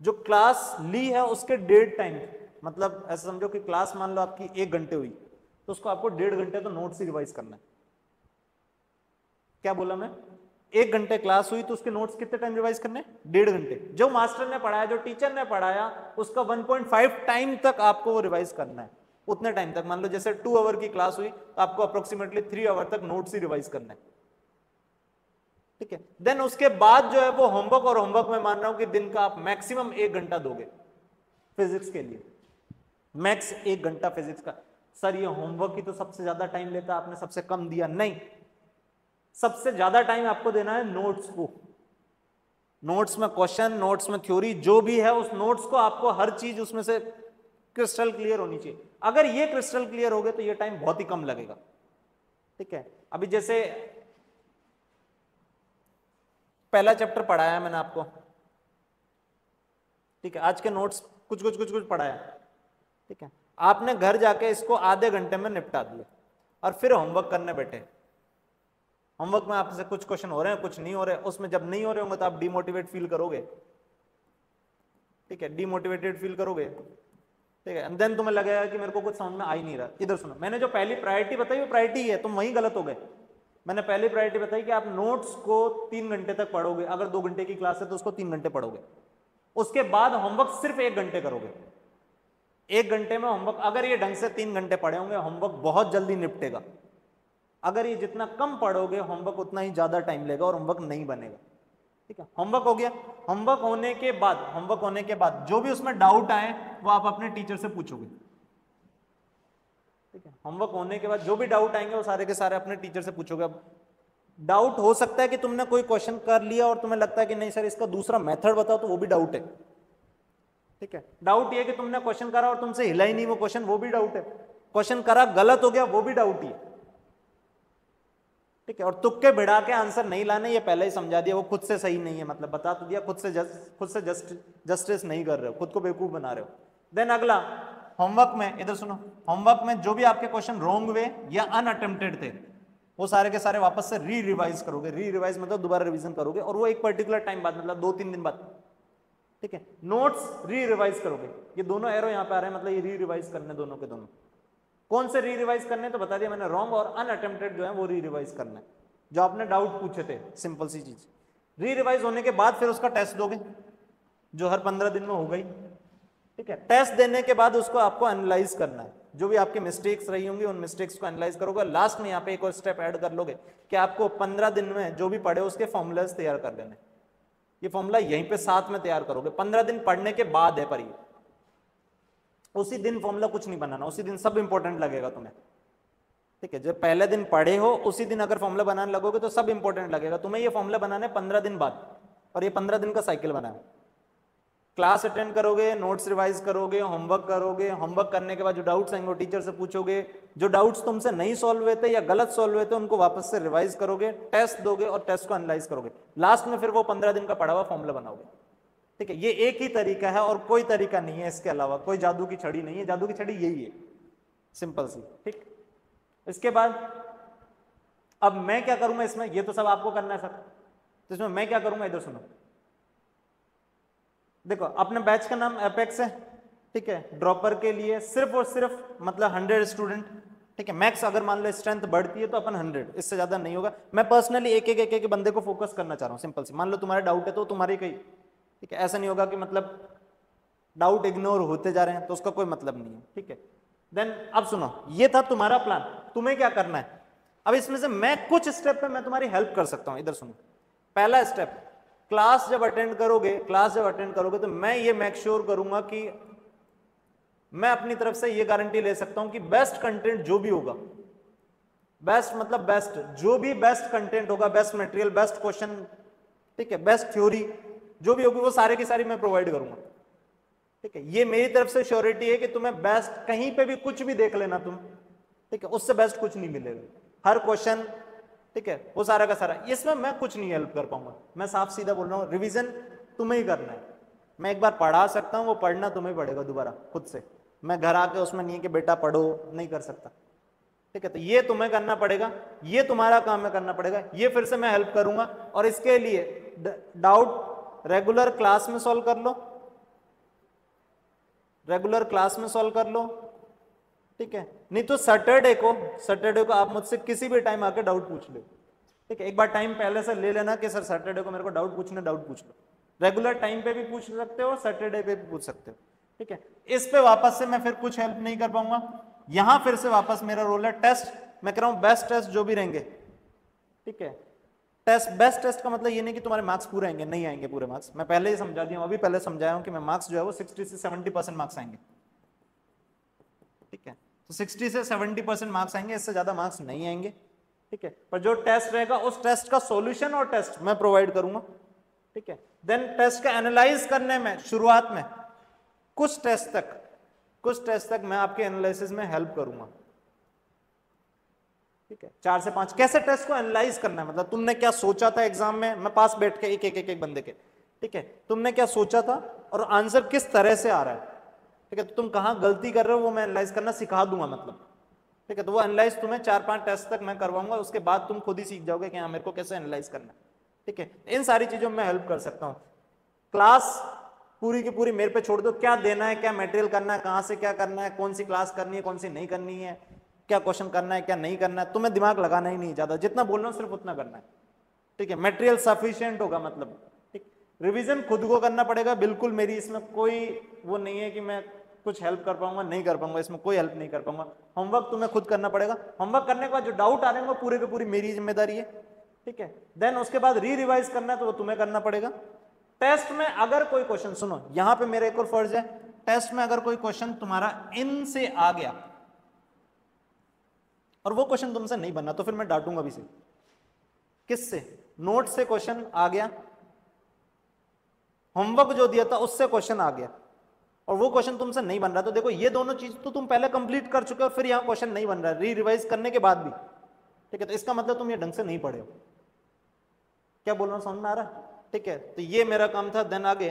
जो क्लास ली है उसके 1.5 टाइम, मतलब ऐसा समझो कि क्लास मान लो आपकी 1 घंटे हुई, तो उसको आपको 1.5 घंटे तो नोट्स ही रिवाइज करना है। क्या बोला मैं? 1 घंटे क्लास हुई तो उसके नोट्स कितने टाइम रिवाइज करने? 1.5 घंटे। जो मास्टर ने पढ़ाया, जो टीचर ने पढ़ाया, उसका 1.5 टाइम तक आपको वो रिवाइज करना है। उतने टाइम तक, मान लो जैसे 2 आवर की क्लास हुई तो आपको अप्रोक्सीमेटली 3 आवर तक नोट्स ही रिवाइज करना है, ठीक है। देन उसके बाद जो है वो होमवर्क, और होमवर्क में मान रहा हूं कि दिन का आप मैक्सिमम 1 घंटा दोगे फिजिक्स के लिए, मैक्स 1 घंटा फिजिक्स का। सर ये होमवर्क की तो सबसे ज्यादा टाइम लेता है, आपने सबसे कम दिया। नहीं, सबसे ज्यादा टाइम आपको देना है नोट्स को। नोट्स में क्वेश्चन, नोट्स में थ्योरी, जो भी है उस नोट्स को आपको हर चीज उसमें से क्रिस्टल क्लियर होनी चाहिए। अगर ये क्रिस्टल क्लियर हो गए तो ये टाइम बहुत ही कम लगेगा, ठीक है। अभी जैसे पहला चैप्टर पढ़ाया मैंने आपको, ठीक है, आज के नोट्स कुछ पढ़ाया, ठीक है। आपने घर जाके इसको आधे घंटे में निपटा दिया और फिर होमवर्क करने बैठे। होमवर्क में आपसे कुछ क्वेश्चन हो रहे हैं, कुछ नहीं हो रहे। उसमें जब नहीं हो रहे होंगे तो आप डिमोटिवेट फील करोगे, ठीक है, डिमोटिवेटेड फील करोगे, ठीक है। एंड देन तुम्हें लगेगा कि मेरे को कुछ समझ में आ ही नहीं रहा। इधर सुनो, मैंने जो पहली प्रायोरिटी बताई वो प्रायोरिटी है, तुम वहीं गलत हो गए। मैंने पहली प्रायोरिटी बताई कि आप नोट्स को 3 घंटे तक पढ़ोगे। अगर 2 घंटे की क्लास है तो उसको 3 घंटे पढ़ोगे। उसके बाद होमवर्क सिर्फ 1 घंटे करोगे। 1 घंटे में होमवर्क, अगर ये ढंग से 3 घंटे पढ़े होंगे, होमवर्क बहुत जल्दी निपटेगा। अगर ये जितना कम पढ़ोगे होमवर्क उतना ही ज्यादा टाइम लेगा और होमवर्क नहीं बनेगा, ठीक है। होमवर्क हो गया। होमवर्क होने के बाद जो भी उसमें डाउट आए वो आप अपने टीचर से पूछोगे, ठीक है। होमवर्क होने के बाद जो भी डाउट आएंगे वो सारे के सारे अपने टीचर से पूछोगे। अब डाउट हो सकता है कि तुमने कोई क्वेश्चन कर लिया और तुम्हें लगता है कि नहीं सर इसका दूसरा मेथड बताओ, तो वो भी डाउट है, ठीक है। डाउट ये कि तुमने क्वेश्चन करा और तुमसे हिला ही नहीं वो क्वेश्चन, वो भी डाउट है। क्वेश्चन करा गलत हो गया, वो भी डाउट ही है, ठीक है। और तुक्के भिड़ा के आंसर नहीं लाने, ये पहले ही समझा दिया, वो खुद से सही नहीं है, मतलब बता तो दिया, खुद से जस्टिस नहीं कर रहे हो, खुद को बेवकूफ बना रहे हो। देन अगला, होमवर्क में, इधर सुनो, होमवर्क में जो भी आपके क्वेश्चन रॉन्ग वे या अनअटेम्प्टेड थे वो सारे के सारे वापस से री रिवाइज करोगे। री रिवाइज मतलब दोबारा रिवीजन करोगे, और वो एक पर्टिकुलर टाइम बाद, मतलब 2-3 दिन बाद, ठीक है। नोट्स री रिवाइज करोगे। ये दोनों एरो यहाँ पे आ रहे हैं, मतलब ये री रिवाइज करने दोनों के दोनों। कौन से री रिवाइज करने, तो बता दिया मैंने, रॉन्ग और अनअटेम्प्टेड जो है वो री रिवाइज करना है, जो आपने डाउट पूछे थे, सिंपल सी चीज। री रिवाइज होने के बाद फिर उसका टेस्ट दोगे, जो हर 15 दिन में हो गई, ठीक है। टेस्ट देने के बाद उसको आपको एनालाइज करना है, जो भी आपकी मिस्टेक्स रही होंगी उन मिस्टेक्स को एनालाइज करोगे। लास्ट में यहाँ पे एक और स्टेप ऐड कर लोगे कि आपको 15 दिन में जो भी पढ़े उसके फॉर्मूलाज तैयार कर लेने, ये फॉर्मूला यहीं पे साथ में तैयार करोगे, 15 दिन पढ़ने के बाद है पर ये, उसी दिन फॉर्मूला कुछ नहीं बनाना, उसी दिन सब इंपॉर्टेंट लगेगा तुम्हें, ठीक है। जब पहले दिन पढ़े हो उसी दिन अगर फॉर्मूला बनाने लगोगे तो सब इंपॉर्टेंट लगेगा तुम्हें। ये फॉर्मूला बनाने 15 दिन बाद, और ये 15 दिन का साइकिल बनाए। क्लास अटेंड करोगे, नोट्स रिवाइज करोगे, होमवर्क करोगे, होमवर्क करने के बाद जो डाउट्स आएंगे वो टीचर से पूछोगे, जो डाउट्स तुमसे नहीं सॉल्व हुए थे या गलत सॉल्व हुए थे उनको वापस से रिवाइज करोगे, टेस्ट दोगे और टेस्ट को एनालाइज करोगे, लास्ट में फिर वो 15 दिन का पढ़ा हुआ फॉर्मूला बनाओगे, ठीक है। ये एक ही तरीका है और कोई तरीका नहीं है इसके अलावा, कोई जादू की छड़ी नहीं है, जादू की छड़ी यही है, सिंपल सी, ठीक। इसके बाद अब मैं क्या करूंगा इसमें, ये तो सब आपको करना है सर, तो इसमें मैं क्या करूंगा इधर सुनो। देखो अपने बैच का नाम एपेक्स है, ठीक है। ड्रॉपर के लिए सिर्फ और सिर्फ मतलब 100 स्टूडेंट, ठीक है। मैक्स अगर मान लो स्ट्रेंथ बढ़ती है तो अपन 100, इससे ज्यादा नहीं होगा। मैं पर्सनली एक एक बंदे को फोकस करना चाह रहा हूँ, सिंपल सी। मान लो तुम्हारा डाउट है तो तुम्हारी कहीं, ठीक है। ऐसा नहीं होगा कि मतलब डाउट इग्नोर होते जा रहे हैं तो उसका कोई मतलब नहीं है, ठीक है। देन अब सुनो, ये था तुम्हारा प्लान, तुम्हें क्या करना है। अब इसमें से मैं कुछ स्टेप पे मैं तुम्हारी हेल्प कर सकता हूं, इधर सुनो। पहला स्टेप, क्लास जब अटेंड करोगे तो मैं ये मेक श्योर करूंगा कि मैं अपनी तरफ से ये गारंटी ले सकता हूं कि बेस्ट कंटेंट जो भी होगा, बेस्ट मतलब बेस्ट, जो भी बेस्ट कंटेंट होगा, बेस्ट मटेरियल, बेस्ट क्वेश्चन, ठीक है, बेस्ट थ्योरी जो भी होगी वो सारे की सारी मैं प्रोवाइड करूंगा, ठीक है। ये मेरी तरफ से श्योरिटी है कि तुम्हें बेस्ट कहीं पे भी कुछ भी देख लेना तुम, ठीक है, उससे बेस्ट कुछ नहीं मिलेगा। हर क्वेश्चन, ठीक है, वो सारा का सारा, इसमें मैं कुछ नहीं हेल्प कर पाऊंगा। मैं साफ सीधा बोल रहा हूँ, रिवीजन तुम्हें ही करना है। मैं एक बार पढ़ा सकता हूँ, वो पढ़ना तुम्हें पड़ेगा दोबारा खुद से। मैं घर आके उसमें नहीं है कि बेटा पढ़ो, नहीं कर सकता, ठीक है। तो ये तुम्हें करना पड़ेगा, ये तुम्हारा काम है करना पड़ेगा, ये फिर से मैं हेल्प करूंगा। और इसके लिए डाउट रेगुलर क्लास में सॉल्व कर लो, रेगुलर क्लास में सॉल्व कर लो, ठीक है। नहीं तो सैटरडे को आप मुझसे किसी भी टाइम आके डाउट पूछ लो, ठीक है। एक बार टाइम पहले से ले लेना कि सर सैटरडे को मेरे को डाउट पूछना, डाउट पूछ लो। रेगुलर टाइम पे भी पूछ सकते हो, सैटरडे पे भी पूछ सकते हो, ठीक है। इस पे वापस से मैं फिर कुछ हेल्प नहीं कर पाऊंगा। यहां फिर से वापस मेरा रोल है टेस्ट, मैं कह रहा हूं बेस्ट टेस्ट जो भी रहेंगे, ठीक है। टेस्ट, बेस्ट टेस्ट का मतलब ये नहीं कि तुम्हारे मार्क्स पूरे आएंगे, नहीं आएंगे पूरे मार्क्स, मैं पहले ही समझा दिया हूं, अभी पहले समझाया हूं कि मैं मार्क्स जो है वो 60 से 70% मार्क्स आएंगे, ठीक है। तो 60 से 70% मार्क्स आएंगे, इससे ज्यादा मार्क्स नहीं आएंगे, ठीक है। पर जो टेस्ट रहेगा उस टेस्ट का सॉल्यूशन और टेस्ट मैं प्रोवाइड करूंगा, ठीक है। देन टेस्ट का एनालाइज करने में शुरुआत में कुछ टेस्ट तक मैं आपके एनालिसिस में हेल्प करूंगा, ठीक है। 4 से 5 कैसे टेस्ट को एनालाइज करना है, मतलब तुमने क्या सोचा था एग्जाम में, मैं पास बैठ के एक बंदे के, ठीक है, तुमने क्या सोचा था और आंसर किस तरह से आ रहा है, ठीक है। तो तुम कहां गलती कर रहे हो वो मैं एनालाइज करना सिखा दूंगा, मतलब, ठीक है। तो वो एनालाइज तुम्हें 4-5 टेस्ट तक मैं करवाऊंगा, उसके बाद तुम खुद ही सीख जाओगे कि हाँ मेरे को कैसे एनालाइज करना है, ठीक है। इन सारी चीजों में मैं हेल्प कर सकता हूँ। क्लास पूरी की पूरी मेरे पे छोड़ दो, क्या देना है, क्या मटेरियल करना है, कहां से क्या करना है, कौन सी क्लास करनी है, कौन सी नहीं करनी है, क्या क्वेश्चन करना है, क्या नहीं करना है, तुम्हें दिमाग लगाना ही नहीं, ज्यादा जितना बोल रहा हूं सिर्फ उतना करना है, ठीक है। मटेरियल सफिशिएंट होगा, मतलब, ठीक। रिवीजन खुद को करना पड़ेगा, बिल्कुल मेरी इसमें कोई वो नहीं है कि मैं कुछ हेल्प कर पाऊंगा, नहीं कर पाऊंगा, इसमें कोई हेल्प नहीं कर पाऊंगा। होमवर्क तुम्हें खुद करना पड़ेगा, होमवर्क करने के बाद जो डाउट आ रहे हैं वो पूरे के पूरी मेरी जिम्मेदारी है, ठीक है। देन उसके बाद रिवाइज करना है तो वो तुम्हें करना पड़ेगा। टेस्ट में अगर कोई क्वेश्चन, सुनो यहां पे मेरा एक और फर्ज है, टेस्ट में अगर कोई क्वेश्चन तुम्हारा इन से आ गया और वो क्वेश्चन तुमसे नहीं बनना तो फिर मैं डांटूंगा भी से। किससे? नोट से क्वेश्चन आ गया, होमवर्क जो दिया था उससे क्वेश्चन आ गया और वो क्वेश्चन तुमसे नहीं बन रहा, तो देखो ये दोनों चीज तो तुम पहले कंप्लीट कर चुके हो, फिर यहां क्वेश्चन नहीं बन रहा है रिवाइज करने के बाद भी, ठीक है। तो इसका मतलब तुम ये ढंग से नहीं पढ़े हो। क्या बोल रहा हूं, समझ में आ रहा है? ठीक है, तो ये मेरा काम था। देन आगे,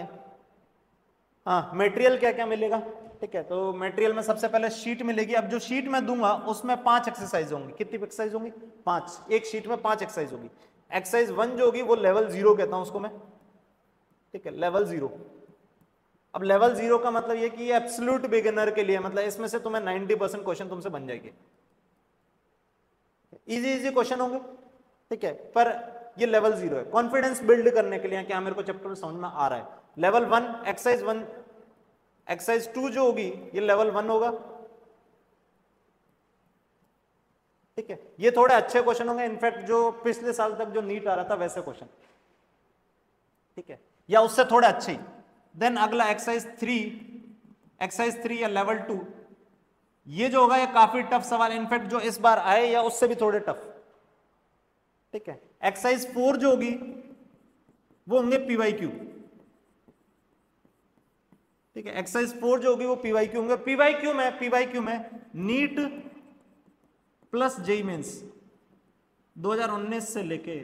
हाँ, मटेरियल क्या क्या मिलेगा, ठीक है। तो मटेरियल में सबसे पहले शीट मिलेगी। अब जो शीट मैं दूंगा उसमें 5 एक्सरसाइज होंगी। कितनी एक्सरसाइज होंगी? 5। एक शीट में 5 एक्सरसाइज होगी। एक्सरसाइज 1 जो होगी वो लेवल 0 कहता हूं उसको मैं, ठीक है, लेवल 0। अब लेवल 0 का मतलब ये कि ये एब्सोल्यूट बिगिनर के लिए, मतलब इसमें से तुम्हें 90% क्वेश्चन तुमसे बन जाएंगे, इजी क्वेश्चन होंगे, ठीक है। पर ये लेवल 0 है, कॉन्फिडेंस बिल्ड करने के लिए क्या मेरे को चैप्टर में समझ में आ रहा है। लेवल 1 एक्सरसाइज 1, एक्सरसाइज 2 जो होगी ये लेवल 1 होगा, ठीक है। ये थोड़े अच्छे क्वेश्चन होंगे, इनफैक्ट जो पिछले साल तक जो नीट आ रहा था वैसे क्वेश्चन, ठीक है। या उससे थोड़े अच्छे ही। देन अगला एक्सरसाइज 3 या लेवल 2, ये जो होगा ये काफी टफ सवाल, इनफैक्ट जो इस बार आए या उससे भी थोड़े टफ। ठीक है, एक्सरसाइज 4 जो होगी वो होंगे पीवाईक्यू। ठीक है, एक्सरसाइज 4 जो होगी वो पीवाईक्यू होंगे। पीवाईक्यू में नीट प्लस जेईई मेंस 2019 से लेके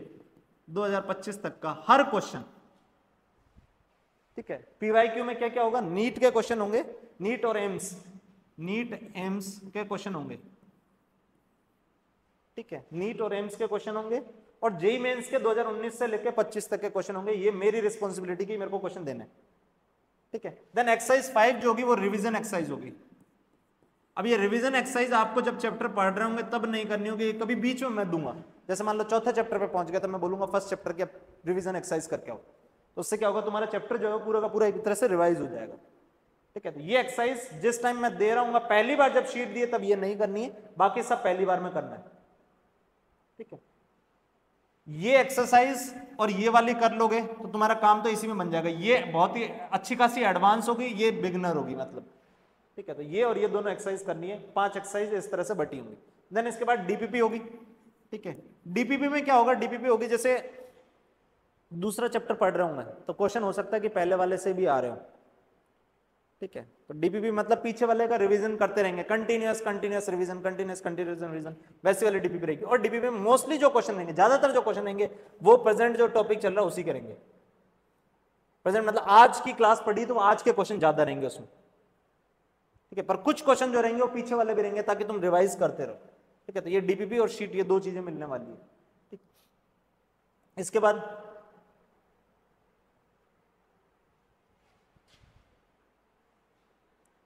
2025 तक का हर क्वेश्चन। ठीक है, पीवाईक्यू में क्या क्या होगा, नीट के क्वेश्चन होंगे, नीट और एम्स के क्वेश्चन होंगे। ठीक है, नीट और एम्स के क्वेश्चन होंगे, और जेईई मेंस के 2019 से लेकर 25 तक के क्वेश्चन होंगे। ये मेरी रिस्पॉन्सिबिलिटी की, मेरे को क्वेश्चन देने। ठीक है, देन एक्सरसाइज 5 जो होगी वो रिवीजन एक्सरसाइज होगी। अब ये रिवीजन एक्सरसाइज आपको जब चैप्टर पढ़ रहे होंगे तब नहीं करनी होगी, कभी बीच में मैं दूंगा। जैसे मान लो चौथे चैप्टर पे पहुंच गया तो मैं बोलूंगा फर्स्ट चैप्टर की रिवीजन एक्सरसाइज करके आओ, तो उससे क्या होगा, तुम्हारा चैप्टर जो है पूरा का पूरा एक तरह से रिवाइज हो जाएगा। ठीक है, तो ये एक्सरसाइज जिस टाइम मैं दे रहा हूँ, पहली बार जब शीट दिए तब ये नहीं करनी है, बाकी सब पहली बार में करना है। ठीक है, ये एक्सरसाइज और ये वाली कर लोगे तो तुम्हारा काम तो इसी में बन जाएगा। ये बहुत ही अच्छी खासी एडवांस होगी, ये बिगनर होगी मतलब। ठीक है, तो ये और ये दोनों एक्सरसाइज करनी है, 5 एक्सरसाइज इस तरह से बटी होंगी। देन इसके बाद डीपीपी होगी। ठीक है, डीपीपी में क्या होगा, डीपीपी होगी जैसे दूसरा चैप्टर पढ़ रहा हूं मैं, तो क्वेश्चन हो सकता है कि पहले वाले से भी आ रहे हो। ठीक है, तो डीपीपी मतलब पीछे वाले का रिवीजन करते रहेंगे, कंटिन्यूअस रिवीजन, वैसे वाली डीपीपी रहेगी। और डीपीपी में मोस्टली जो क्वेश्चन रहेंगे, ज्यादातर जो क्वेश्चन रहेंगे वो प्रेजेंट जो टॉपिक चल रहा है उसी करेंगे। प्रेजेंट मतलब आज की क्लास पढ़ी तो आज के क्वेश्चन ज्यादा रहेंगे उसमें। ठीक है, पर कुछ क्वेश्चन जो रहेंगे वो पीछे वाले भी रहेंगे ताकि तुम रिवाइज करते रहो। ठीक है, तो ये डीपीपी और शीट, ये दो चीजें मिलने वाली है। ठीक, इसके बाद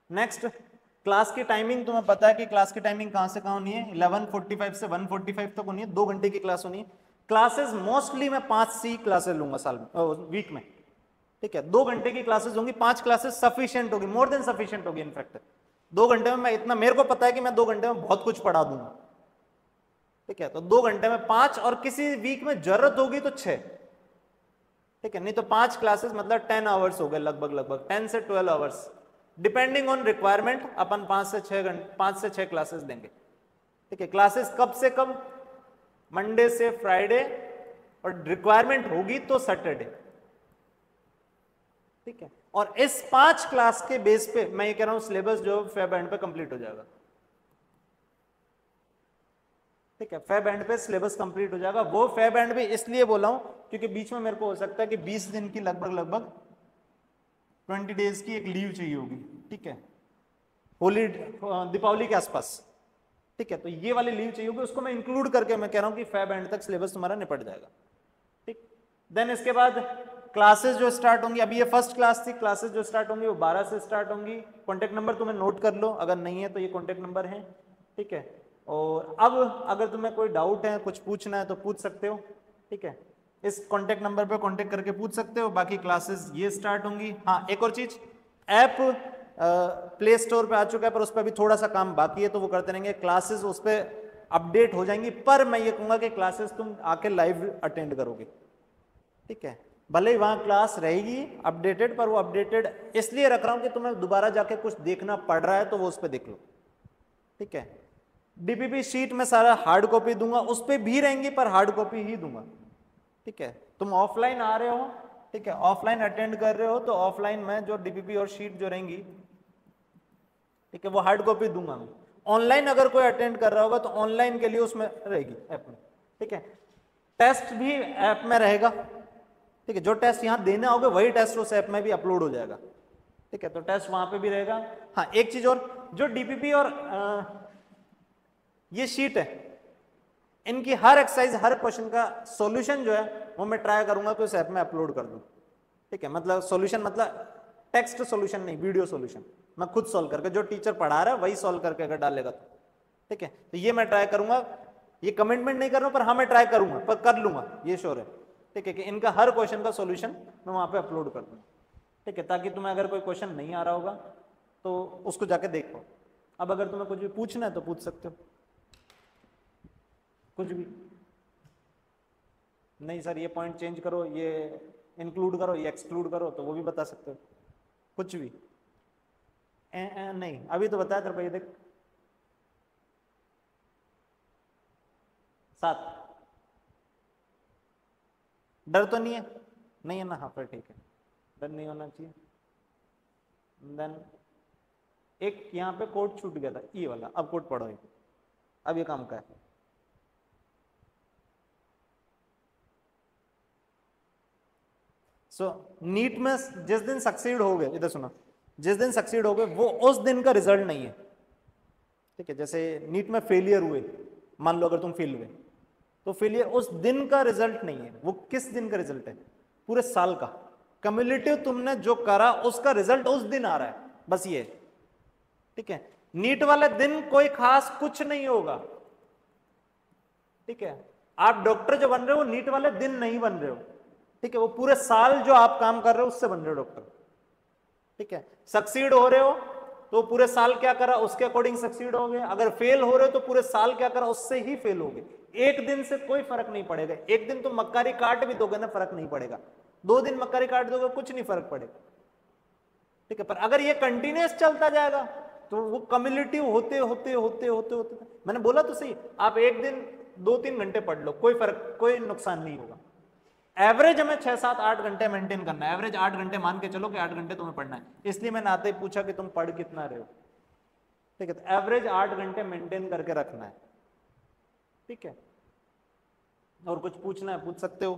नेक्स्ट क्लास की टाइमिंग, तुम्हें पता है कि क्लास की टाइमिंग कहां से कहां होनी है, 11:45 से 1:45 तक होनी है, 2 घंटे की क्लास होनी है। क्लासेस मोस्टली मैं 5 क्लासेस लूंगा साल में, वीक में। ठीक है, 2 घंटे की क्लासेस होंगी, 5 क्लासेस सफिशिएंट होगी, मोर देन सफिशिएंट होगी। इनफैक्ट 2 घंटे में मैं इतना, मेरे को पता है कि मैं 2 घंटे में बहुत कुछ पढ़ा दूंगा। ठीक है, तो 2 घंटे में 5, और किसी वीक में जरूरत होगी तो 6। ठीक है, नहीं तो 5 क्लासेस मतलब 10 आवर्स हो गए, लगभग 10 से 12 आवर्स, डिपेंडिंग ऑन रिक्वायरमेंट। अपन 5 से 6 क्लासेस देंगे। ठीक है, क्लासेस कब से कब, मंडे से फ्राइडे, और रिक्वायरमेंट होगी तो सैटरडे। ठीक है, और इस 5 क्लास के बेस पे मैं ये कह रहा हूं सिलेबस जो फेब एंड पे कंप्लीट हो जाएगा। ठीक है, फेब एंड पे सिलेबस कंप्लीट हो जाएगा। वो फेब एंड पे इसलिए बोला हूं क्योंकि बीच में मेरे को हो सकता है कि 20 दिन की लगभग 20 डेज की एक लीव चाहिए होगी। ठीक है, होली दीपावली के आसपास। ठीक है, तो ये वाली लीव चाहिए होगी, उसको मैं इंक्लूड करके मैं कह रहा हूं कि फेब एंड तक सिलेबस तुम्हारा निपट जाएगा। ठीक, देन इसके बाद क्लासेस जो स्टार्ट होंगी, अभी ये फर्स्ट क्लास थी, क्लासेस जो स्टार्ट होंगी वो 12 से स्टार्ट होंगी। कॉन्टेक्ट नंबर तुम्हें नोट कर लो, अगर नहीं है तो ये कॉन्टेक्ट नंबर है। ठीक है, और अब अगर तुम्हें कोई डाउट है, कुछ पूछना है तो पूछ सकते हो। ठीक है, इस कॉन्टेक्ट नंबर पे कॉन्टेक्ट करके पूछ सकते हो। बाकी क्लासेस ये स्टार्ट होंगी। हाँ, एक और चीज, ऐप प्ले स्टोर पे आ चुका है, पर उस पर भी थोड़ा सा काम बाकी है, तो वो करते रहेंगे। क्लासेस उस पर अपडेट हो जाएंगी, पर मैं ये कहूंगा कि क्लासेस तुम आके लाइव अटेंड करोगे। ठीक है, भले ही वहां क्लास रहेगी अपडेटेड, पर वो अपडेटेड इसलिए रख रहा हूं कि तुम्हें दोबारा जाके कुछ देखना पड़ रहा है तो वो उस पर देख लो। ठीक है, डीपीपी शीट में सारा हार्ड कॉपी दूंगा, उस पर भी रहेंगी पर हार्ड कॉपी ही दूंगा। ठीक है, तुम ऑफलाइन आ रहे हो, ठीक है, ऑफलाइन अटेंड कर रहे हो, तो ऑफलाइन में जो डीपीपी और शीट जो रहेंगी, ठीक है, वो हार्ड कॉपी दूंगा मैं। ऑनलाइन अगर कोई अटेंड कर रहा होगा तो ऑनलाइन के लिए उसमें रहेगी ऐप में। ठीक है, टेस्ट भी ऐप में रहेगा। ठीक है, जो टेस्ट यहां देने होगे वही टेस्ट उस ऐप में भी अपलोड हो जाएगा। ठीक है, तो टेस्ट वहां पे भी रहेगा। हाँ, एक चीज और, जो डीपीपी और ये शीट है, इनकी हर एक्सरसाइज, हर क्वेश्चन का सॉल्यूशन जो है वो मैं ट्राई करूंगा कि उस ऐप में अपलोड कर दूं। ठीक है, मतलब सॉल्यूशन मतलब टेक्स्ट सॉल्यूशन नहीं, वीडियो सॉल्यूशन, मैं खुद सॉल्व करके, जो टीचर पढ़ा रहा है वही सॉल्व करके अगर डालेगा तो। ठीक है, तो ये मैं ट्राई करूंगा, ये कमिटमेंट नहीं कर रहा हूं, पर हाँ मैं ट्राई करूंगा, पर कर लूंगा, ये श्योर है। ठीक है, कि इनका हर क्वेश्चन का सॉल्यूशन मैं वहां पे अपलोड कर दूंगा। ठीक है, ताकि तुम्हें अगर कोई क्वेश्चन नहीं आ रहा होगा तो उसको जाके देख पाओ। अब अगर तुम्हें कुछ भी पूछना है तो पूछ सकते हो, कुछ भी। नहीं सर ये पॉइंट चेंज करो, ये इंक्लूड करो या एक्सक्लूड करो तो वो भी बता सकते हो, कुछ भी। नहीं अभी तो बताया तेरे को, ये देख 7। डर तो नहीं है? नहीं है ना, हाँ फिर ठीक है, डर नहीं होना चाहिए। देन एक यहाँ पे कोड छूट गया था, ई वाला, अब कोड पढ़ो ये, अब ये काम का है। सो नीट में जिस दिन सक्सीड हो गए, इधर सुनो, जिस दिन सक्सीड हो गए वो उस दिन का रिजल्ट नहीं है, ठीक है। जैसे नीट में फेलियर हुए, मान लो अगर तुम फेल हुए, तो फेलियर उस दिन का रिजल्ट नहीं है, वो किस दिन का रिजल्ट है? पूरे साल का कम्युलेटिव तुमने जो करा उसका रिजल्ट उस दिन आ रहा है, बस ये, ठीक है। नीट वाले दिन कोई खास कुछ नहीं होगा, ठीक है। आप डॉक्टर जो बन रहे हो नीट वाले दिन नहीं बन रहे हो, ठीक है, वो पूरे साल जो आप काम कर रहे हो उससे बन रहे हो डॉक्टर, ठीक है। सक्सीड हो रहे हो तो पूरे साल क्या करा उसके अकॉर्डिंग सक्सीड हो गए, अगर फेल हो रहे हो तो पूरे साल क्या करा उससे ही फेल हो गए। एक दिन से कोई फर्क नहीं पड़ेगा, एक दिन तुम मक्कारी काट भी दोगे ना फर्क नहीं पड़ेगा, 2 दिन मक्कारी काट दोगे कुछ नहीं फर्क पड़ेगा, ठीक है। पर अगर ये कंटिन्यूस चलता जाएगा तो वो कम्युलेटिव होते होते होते होते होते, मैंने बोला तो सही, आप एक दिन 2-3 घंटे पढ़ लो, कोई फर्क, कोई नुकसान नहीं होगा। एवरेज हमें 6-7-8 घंटे मेंटेन करना है, एवरेज 8 घंटे मान के चलो कि 8 घंटे तुम्हें पढ़ना है, इसलिए मैंने आते ही पूछा कि तुम पढ़ कितना रहे हो, ठीक है। तो एवरेज 8 घंटे मेंटेन करके रखना है, ठीक है। और कुछ पूछना है पूछ सकते हो।